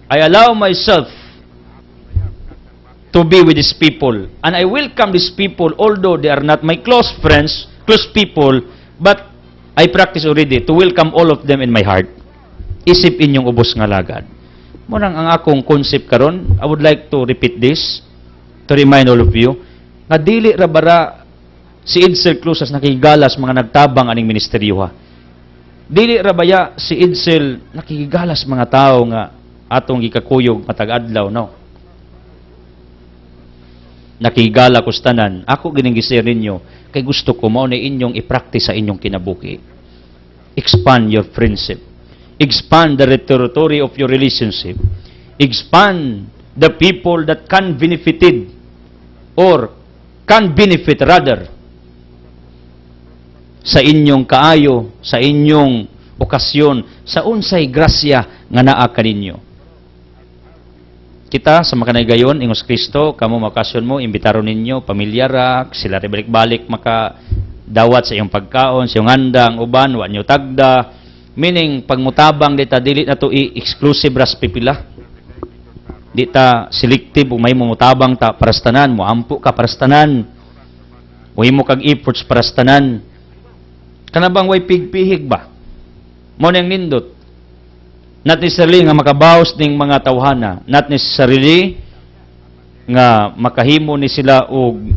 I allow myself to be with these people. And I welcome these people, although they are not my close friends, close people, but I practice already to welcome all of them in my heart. Isip inyong ubos nga lagad. Munang ang akong concept karon, I would like to repeat this, to remind all of you, nga dili ra bara si Edsel Clusas nakikigalas mga nagtabang aning ministeryo ha. Dili ra baya si Edsel nakikigalas mga tao nga atong gikakuyog matag-adlaw, no? Nakigala ko tanan, ako giningisir ninyo, kay gusto ko mao na inyong i-practice sa inyong kinabuhi. Expand your friendship. Expand the territory of your relationship. Expand the people that can benefited or can benefit rather sa inyong kaayo, sa inyong okasyon, sa unsay grasya nga naa kaninyo. Kita sa makanay gayon, ingos Kristo, kamo makasyon mo, imbitaron ninyo, pamilyara, sila rin balik-balik makadawat sa iyong pagkaon, sa iyong handang, uban, wa nyo tagda, meaning, pagmutabang, dita dili na to exclusive ras pipila. Dita selective, may mutabang ta parastanan, mo ampo ka parastanan, o mo kag efforts parastanan. Kanabang way pigpihig ba? Mo nang nindot. Not necessarily nga makabawas ning mga tawhana, not necessarily nga makahimo ni sila og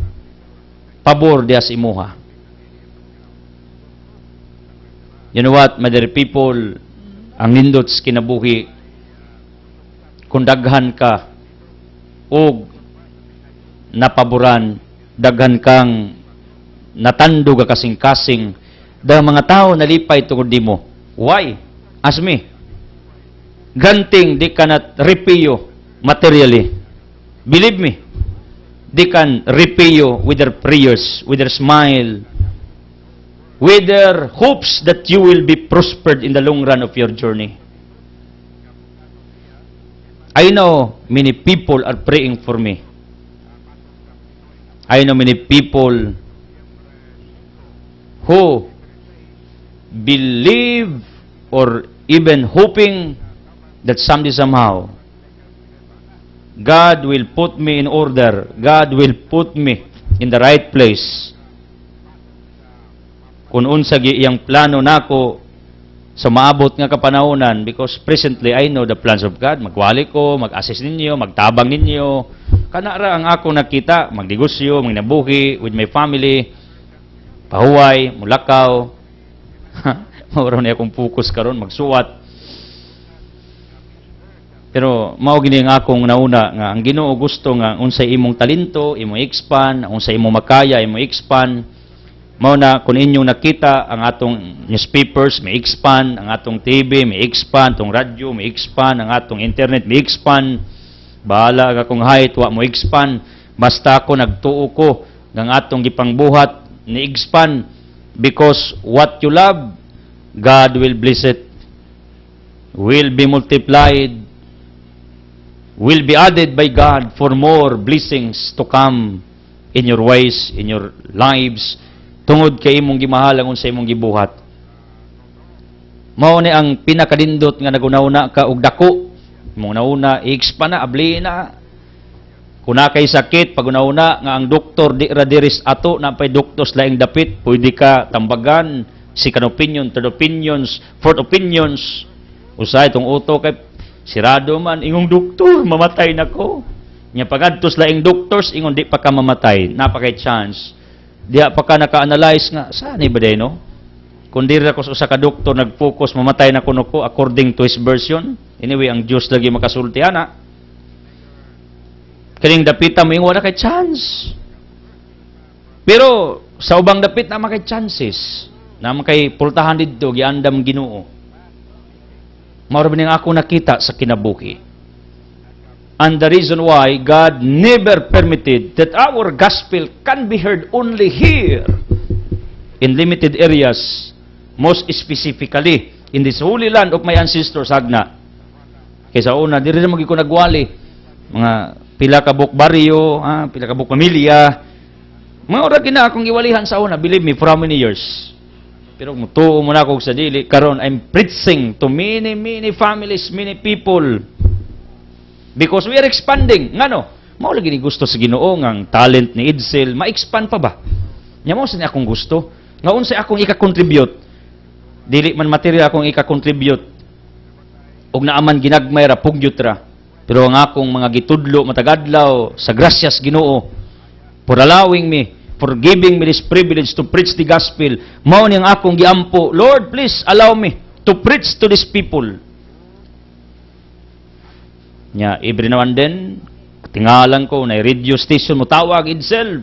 pabor diha sa imuha. You know what, my dear people, ang nindot sa kinabuhi, kung daghan ka og napaboran, daghan kang natandog ka kasing-kasing, da mga tao nalipay tungod nimo. Why? Ask me. Ganting di ka na repay materially. Believe me, they can repay you with their prayers, with their smile, with their hopes that you will be prospered in the long run of your journey. I know many people are praying for me. I know many people who believe or even hoping that someday somehow God will put me in order. God will put me in the right place. Kung unsa iyang plano nako sa maabot nga kapanahonan, because presently I know the plans of God. Magwali ko, mag-assist ninyo, magtabang ninyo. Kanara ang ako nakita, magnegosyo, magnabuhi with my family, pahuway, mulakaw. Mawaraw na akong focus karon, magsuwat. Pero mao gini ang akong nauna nga ang Ginoo gusto nga unsay imong talento, imong expand, unsay imong makaya, imong expand. Mao na kun inyong nakita ang atong newspapers, may expand, ang atong TV, may expand, tong radyo, may expand, ang atong internet, may expand. Bahala ka kung height, wa mo expand. Basta ako nagtuo ko ng atong gipangbuhat ni expand, because what you love, God will bless it, will be multiplied, will be added by God for more blessings to come in your ways, in your lives, tungod kay imong gimahalang unsa imong gibuhat. Mao ni ang pinakadindot nga nagunauna ka og dako. Imong nauna i-expand na, abli na. Kung na kay sakit, pagunauna nga ang doktor di ra diris ato na pay doktos laing dapit, pwede ka tambagan, second opinion, third opinions, fourth opinions. Usay itong uto kay sirado man, ingong doktor, mamatay na ko. Nya pagadtos laing doctors, ingon di pa ka mamatay, napakay chance. Diha pa ka naka-analyze nga, saan ba day, no? Kung di ra ko sa ka doktor nag-focus, mamatay na kuno ko according to his version. Anyway, ang Diyos lagi makasulti, ana. Kaning dapita mo, wala kay chance. Pero, sa ubang dapit na makay chances, na makay pultahan dito, giandam Ginoo. Maraming ako nakita sa kinabuhi. And the reason why God never permitted that our gospel can be heard only here, in limited areas, most specifically, in this holy land of my ancestors, Hagna. Kaysa una, di rin naman ko nagwali. Mga pila ka buk baryo, pila ka buk pamilya. Mga oras na akong iwalihan sa una, believe me, for how many years? Pero mutuo mo na ako sa dili. Karon, I'm preaching to many, many families, many people. Because we are expanding. Nga no? Mao lagi ni gusto sa Ginoo ang talent ni Edsel, ma-expand pa ba? Nya mo sa niya akong gusto. Nga unsay akong ika-contribute. Dili man material akong ika-contribute. Og naaman ginagmay ra pugyot ra. Pero ang akong mga gitudlo matagadlaw sa grasyas Ginoo for allowing me, for giving me this privilege to preach the gospel. Mao ni ang akong giampo, Lord, please allow me to preach to these people. Nya every now and then, tingalan ko na radio station mo tawag Edsel.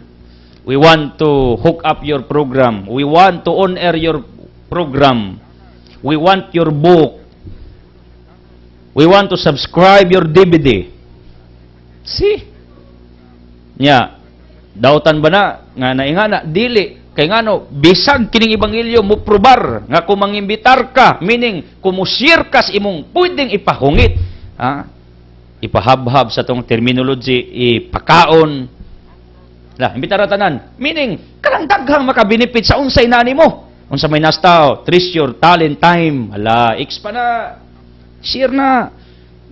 We want to hook up your program. We want to on air your program. We want your book. We want to subscribe your DVD. See? Nya, dautan ba na, nga naingana, dili. Kay nga no, bisag kining ebanghelyo mo probar, nga kung mangimbitar ka, meaning, kumusir ka sa imong pwedeng ipahungit. Ha? Ipahabhab sa tong terminology, ipakaon. La, imbitara tanan. Meaning, kanang daghang makabenefit sa unsay nani mo. Unsa may nastao, treasure, talent, time. Ala, pa na. Share na.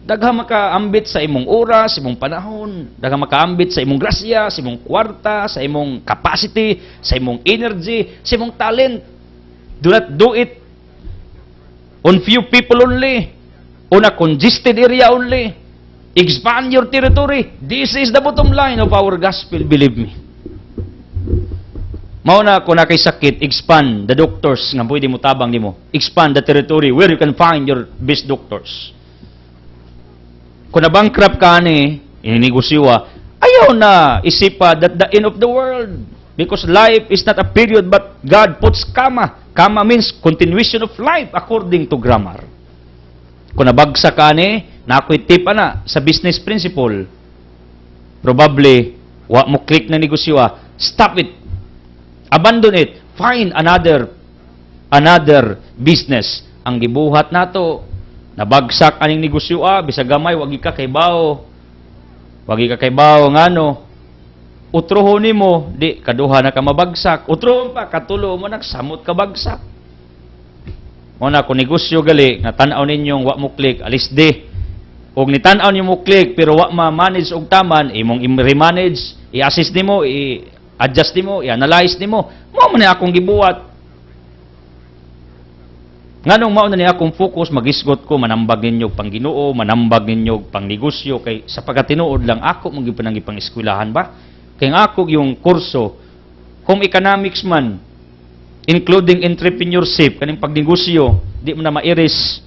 Daghang makaambit sa imong oras, sa imong panahon. Daghang makaambit sa imong grasya, sa imong kwarta, sa imong capacity, sa imong energy, sa imong talent. Do not do it on few people only. On a congested area only. Expand your territory. This is the bottom line of our gospel, believe me. Mao na kung nakay sakit, expand the doctors nga pwede mo tabang nimo. Expand the territory where you can find your best doctors. Kung na-bankrupt ka ni, ininegosyowa, ayaw na isipa that the end of the world. Because life is not a period but God puts comma. Comma means continuation of life according to grammar. Kung nabagsak ka ni, nakoy tip na sa business principle, probably, wa mo click na negosyo, stop it. Abandon it. Find another business. Ang gibuhat nato, nabagsak aning negosyo, bisag gamay, wagi ka kay bao. Wagi ka kay bao, ngano, utrohon nimo, di, kaduha na ka mabagsak. Utrohon pa, katulo mo, nagsamot ka bagsak. Muna, kung negosyo gali, nga tanaw ninyong wa mo click, alis di. Og nitanaw niyo mo click, pero wa ma-manage og taman, imong i-remanage, i-assist nimo, i-adjust nimo, i-analyze nimo. Mao man ni akong gibuhat. Nganong mao na ni akong focus, magisgot ko, manambag ninyo pang Ginoo, manambag ninyo pang negosyo, kay sa pagkatinuod lang ako, mong gipanang eskwelahan ba? Kay nga ako yung kurso, home economics man, including entrepreneurship, kaning pagnegosyo, di mo na mairis,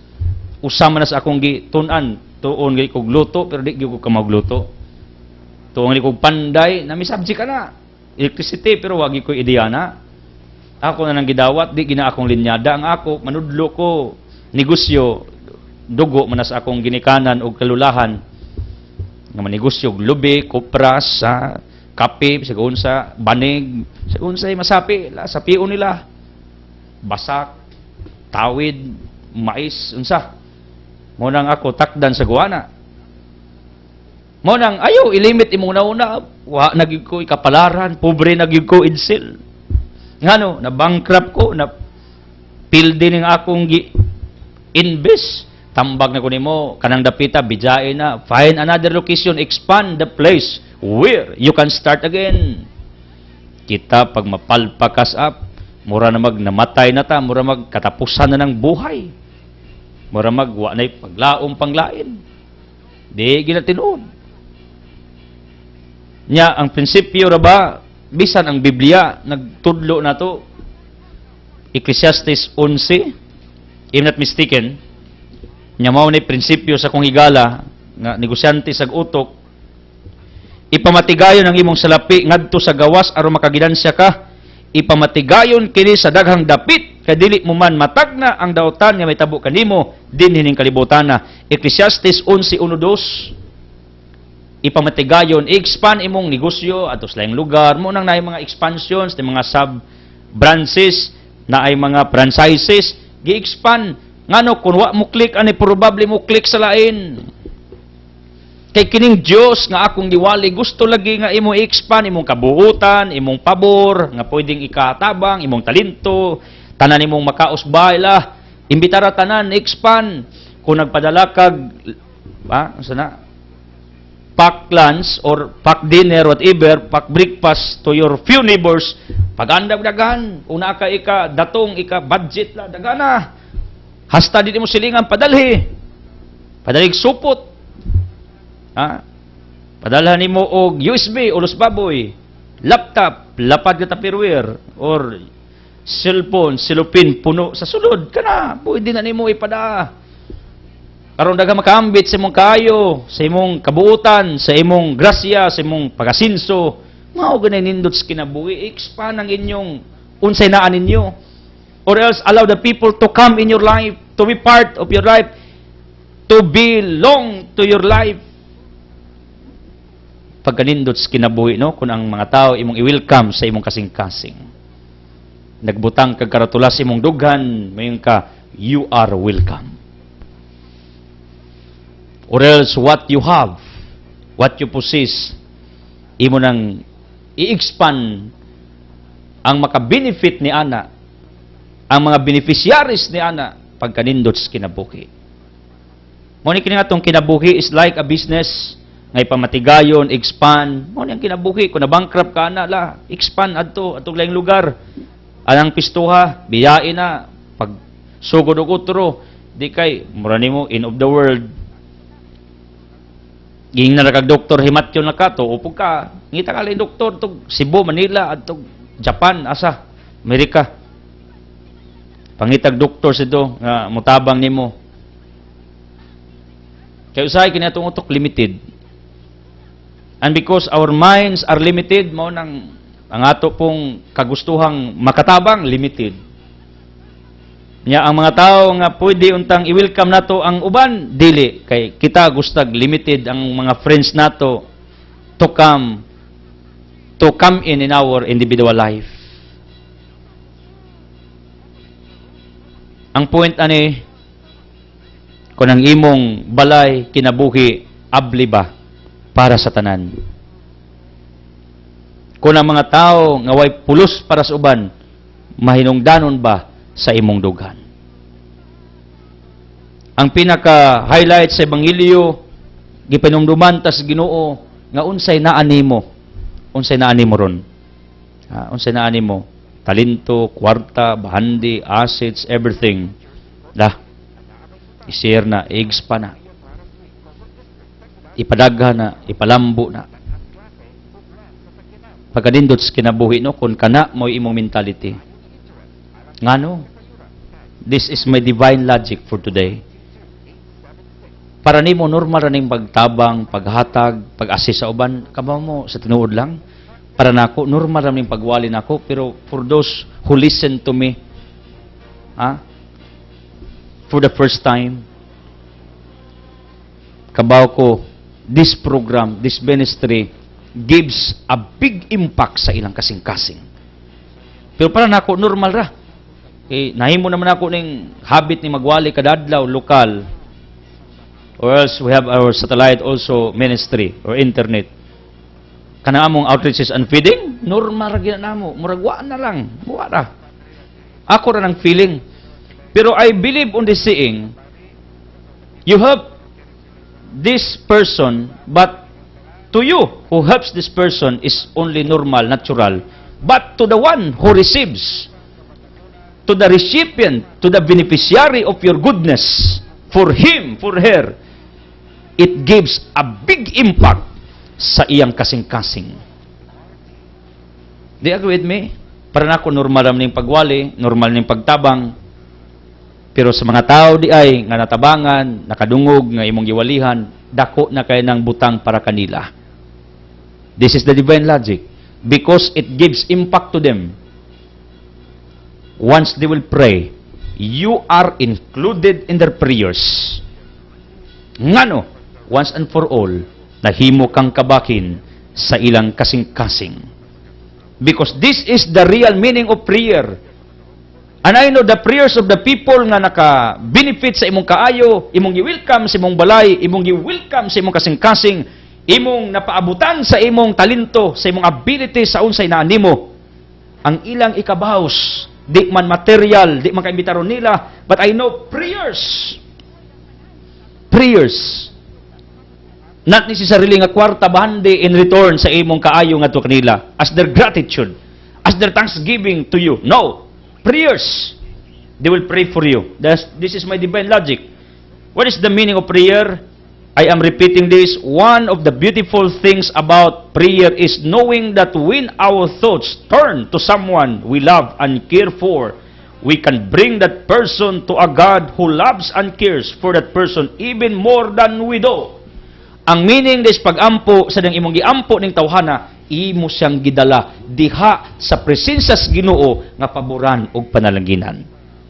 usama na sa akong gitunan, tuon gali kog luto, pero di ko ka magluto. Tuon gali kog panday, na may subject ka na. Electricity, pero wagi ko ideya na. Ako na nang gidawat, di gina akong linyada. Ang ako, manudlo ko, negosyo, dugo, manas akong ginikanan o kalulahan. Nga manegosyo, lubi, kupras, kape, sigun sa banig, sigun sa masapi, sa pion nila. Basak, tawid, mais, unsa. Munang ako takdan sa guwana. Munang ayaw ilimit imong nauna, wa nagig ko ikapalaran, pobre nagig ko idsil. Ngano, na bankrupt ko, na pildi ning akong invest. Tambag na ko nimo kanang dapita bijae na, find another location, expand the place where you can start again. Kita pag mapalpakas up, mura na namatay na ta, mura katapusan na ng buhay. Mura wa na'y paglaom panglain. Di ginatinuod. Nya, ang prinsipyo ra ba, bisan ang Biblia, nagtudlo na to, Ecclesiastes 11, if not mistaken, nya mao ni prinsipyo sa kong higala, nga negosyante sa utok, ipamatigayon ang imong salapi, ngadto sa gawas, aron makaginansya ka, ipamatigayon kini sa daghang dapit, kadili mo man matagna ang dautan nga may tabo kanimo din hining kalibutan na. Ecclesiastes 11:1-2. Ipamatigayon, i-expand imong negosyo atos laing lugar mo nang naay mga expansions, na mga sub branches, na ay mga franchises, gi-expand. Ngano kun wa mo click ani probably mo click sa lain. Kay kining Dios nga akong giwali, gusto lagi nga imo i-expand imong kabuutan, imong pabor, nga pwedeng ikatabang, imong talento, tanan imong makausbay la, imbitara tanan, expand. Kung nagpadala kag, pack lunch or pack dinner, whatever, pack breakfast to your few neighbors, pag-andam dagan, kung naka ika, datong ika, budget la, dagana. Hasta di mo silingan, padalhi. Padalig supot. Padalhan nimo og USB, ulos baboy, laptop, lapad ka tupperware, or cellphone, silupin, puno sa sulod, kana, pwede na nimo ipada. Karon daghang makaambit sa imong kaayo, sa imong kabuutan, sa imong grasya, sa imong pagasinso, mao ganay nindot sa kinabuhi, expand ang inyong unsay naa ninyo. Or else allow the people to come in your life, to be part of your life. to belong to your life. Pagkanindot sa kinabuhi, no? Kung ang mga tao imong i-welcome sa imong kasing-kasing. Nagbutang kag karatulas sa imong dughan, mayon ka, you are welcome. Or else what you have, what you possess, imo nang i-expand ang maka-benefit ni ana, ang mga beneficiaries ni ana, pagkanindot sa kinabuhi. Muna kini nga itong kinabuhi is like a business, ngay pamatigayon, expand. Muna yung kinabuhi, kung na-bankrupt ka na, expand atong laing lugar. Anang pistuha, biyain na, pag sugod o utro, di kay, mura nimo, end of the world. Ging na nakag-doktor, himatyon na ka, to, upog ka, ngita ka lang doktor, to, Cebu, Manila, at Japan, asa, Amerika. Pangitag doktor sa ito, nga mutabang nimo. Kaya usahay kini atong utok limited. And because our minds are limited, mao nang ang ato pong kagustuhang makatabang limited. Nya ang mga tao nga pwede untang i-welcome nato ang uban dili kay kita gustag limited ang mga friends nato to come in our individual life. Ang point ani, kung ang imong balay kinabuhi, abli ba para sa tanan? Kung ang mga tao nga way pulos para sa uban, mahinungdanon ba sa imong dughan? Ang pinaka-highlight sa Ebanghelyo, gipanumduman tas Ginoo nga unsay naani mo. Unsay naani mo ron? Unsay naani mo? Talento, kwarta, bahandi, assets, everything. I-share na, i-expand na. Ipadagha na, ipalambo na. Pagkanindot sa kinabuhi, no, kung kana mo imong mentality. Ngano? This is my divine logic for today. Para nimo normal ra ning pagtabang, paghatag, pag-assist sa uban, kamo mo sa tinuod lang. Para nako normal ra ning pagwali nako, pero for those who listen to me, for the first time, kabaw ko, this program, this ministry, gives a big impact sa ilang kasing-kasing. Pero para nako normal ra. Nahimo naman ako ning habit ni magwali kada adlaw lokal. Or else we have our satellite also ministry or internet. Kana among outreaches and feeding, normal ra gyud namo, murag wa na lang, wa ra. Ako ra nang feeling. Pero I believe on this saying, you help this person, but to you who helps this person is only normal, natural. But to the one who receives, to the recipient, to the beneficiary of your goodness, for him, for her, it gives a big impact sa iyang kasing-kasing. Do you agree with me? Para na ako normal ning pagwali, normal ning pagtabang. Pero sa mga tao di ay nga natabangan, nakadungog nga imong giwalihan, dako na kay nang butang para kanila. This is the divine logic because it gives impact to them. Once they will pray, you are included in their prayers. Ngano? Once and for all, nahimo kang kabakin sa ilang kasing-kasing. Because this is the real meaning of prayer. And I know the prayers of the people nga naka-benefit sa imong kaayo, imong gi-welcome sa imong balay, imong gi-welcome sa imong kasing-kasing, imong napaabutan sa imong talento, sa imong ability sa unsay naanimo. Ang ilang ikabaws, di man material, di man kaimbitaron nila, but I know prayers. Not necessarily nga kwarta bahandi in return sa imong kaayo nga to kanila as their gratitude, as their thanksgiving to you. No. Prayers. They will pray for you. This is my divine logic. What is the meaning of prayer? I am repeating this. One of the beautiful things about prayer is knowing that when our thoughts turn to someone we love and care for, we can bring that person to a God who loves and cares for that person even more than we do. Ang meaning des pag-ampo sa dang imong giampo ning tawhana, imo siyang gidala diha sa presensya sa Ginoo nga paboran og panalangginan.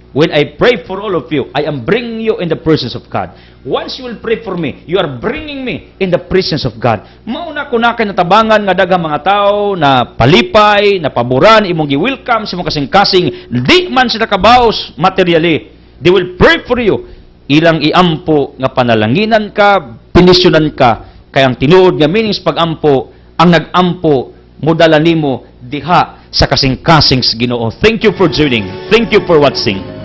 When I pray for all of you, I am bringing you in the presence of God. Once you will pray for me, you are bringing me in the presence of God. Mauna ko na kayo natabangan nga daghang mga tao na palipay, na paboran, imong gi-welcome sa imong kasing-kasing, di man sila kabaos materially. They will pray for you. Ilang iampo nga panalanginan ka, pinisyonan ka, kaya ang tinuod nga meanings pag-ampo, ang nag-ampo, mudala nimo diha sa kasing-kasing sa Ginoo. Thank you for joining. Thank you for watching.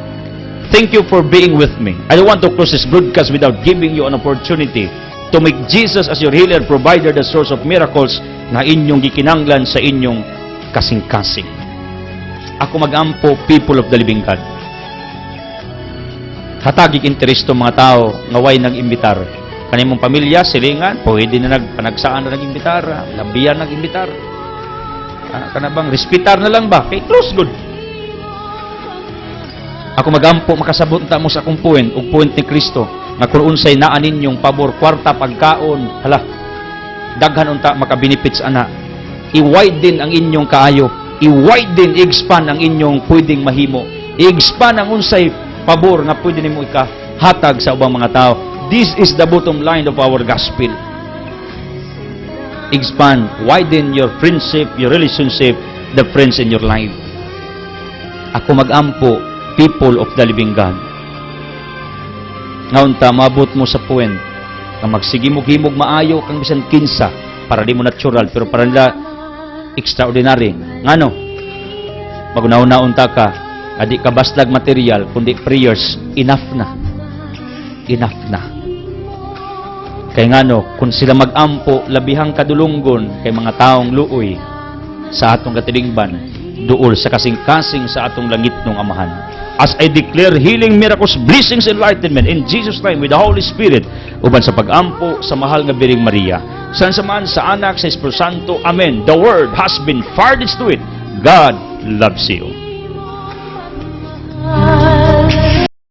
Thank you for being with me. I don't want to close this broadcast without giving you an opportunity to make Jesus as your healer, provider, the source of miracles na inyong gikinanglan sa inyong kasing-kasing. Ako mag-ampo, people of the living God. Hatagig interes to mga tao nga way nag-imbitar. Kanimong pamilya, silingan, pwede na nagpanagsaan na nag-imbitar, nabiyan nag-imbitar. Kanabang, respitar na lang ba? Kay close good. Ako magampo, makasabot ta mo sa akong point, o point ni Kristo, nga kung unsay naa ninyong pabor, kwarta, pagkaon, hala, daghan unta makabenefits ana. I-widen ang inyong kaayo, i-widen, i-expand ang inyong pwedeng mahimo, i-expand ang unsay pabor nga pwede nimo ikahatag sa ubang mga tao. This is the bottom line of our gospel. Expand, widen your friendship, your relationship, the friends in your life. Ako magampo, people of the living God. Ngayon ta, mabot mo sa point na magsigimog-himog maayo kang bisan kinsa para di mo natural, pero para nila extraordinary. Ngano? Magunaw-naon ta ka, adi ka baslag material, kundi prayers, enough na. Enough na. Kaya ngano, kung sila mag-ampo, labihang kadulunggon kay mga taong luoy sa atong katilingban, duol sa kasing-kasing sa atong langit ng Amahan. As I declare healing, miracles, blessings, enlightenment in Jesus' name with the Holy Spirit, uban sa pag-ampo sa mahal nga Biring Maria, sansaman sa anak sa Espiritu Santo. Amen. The Word has been fired into it. God loves you.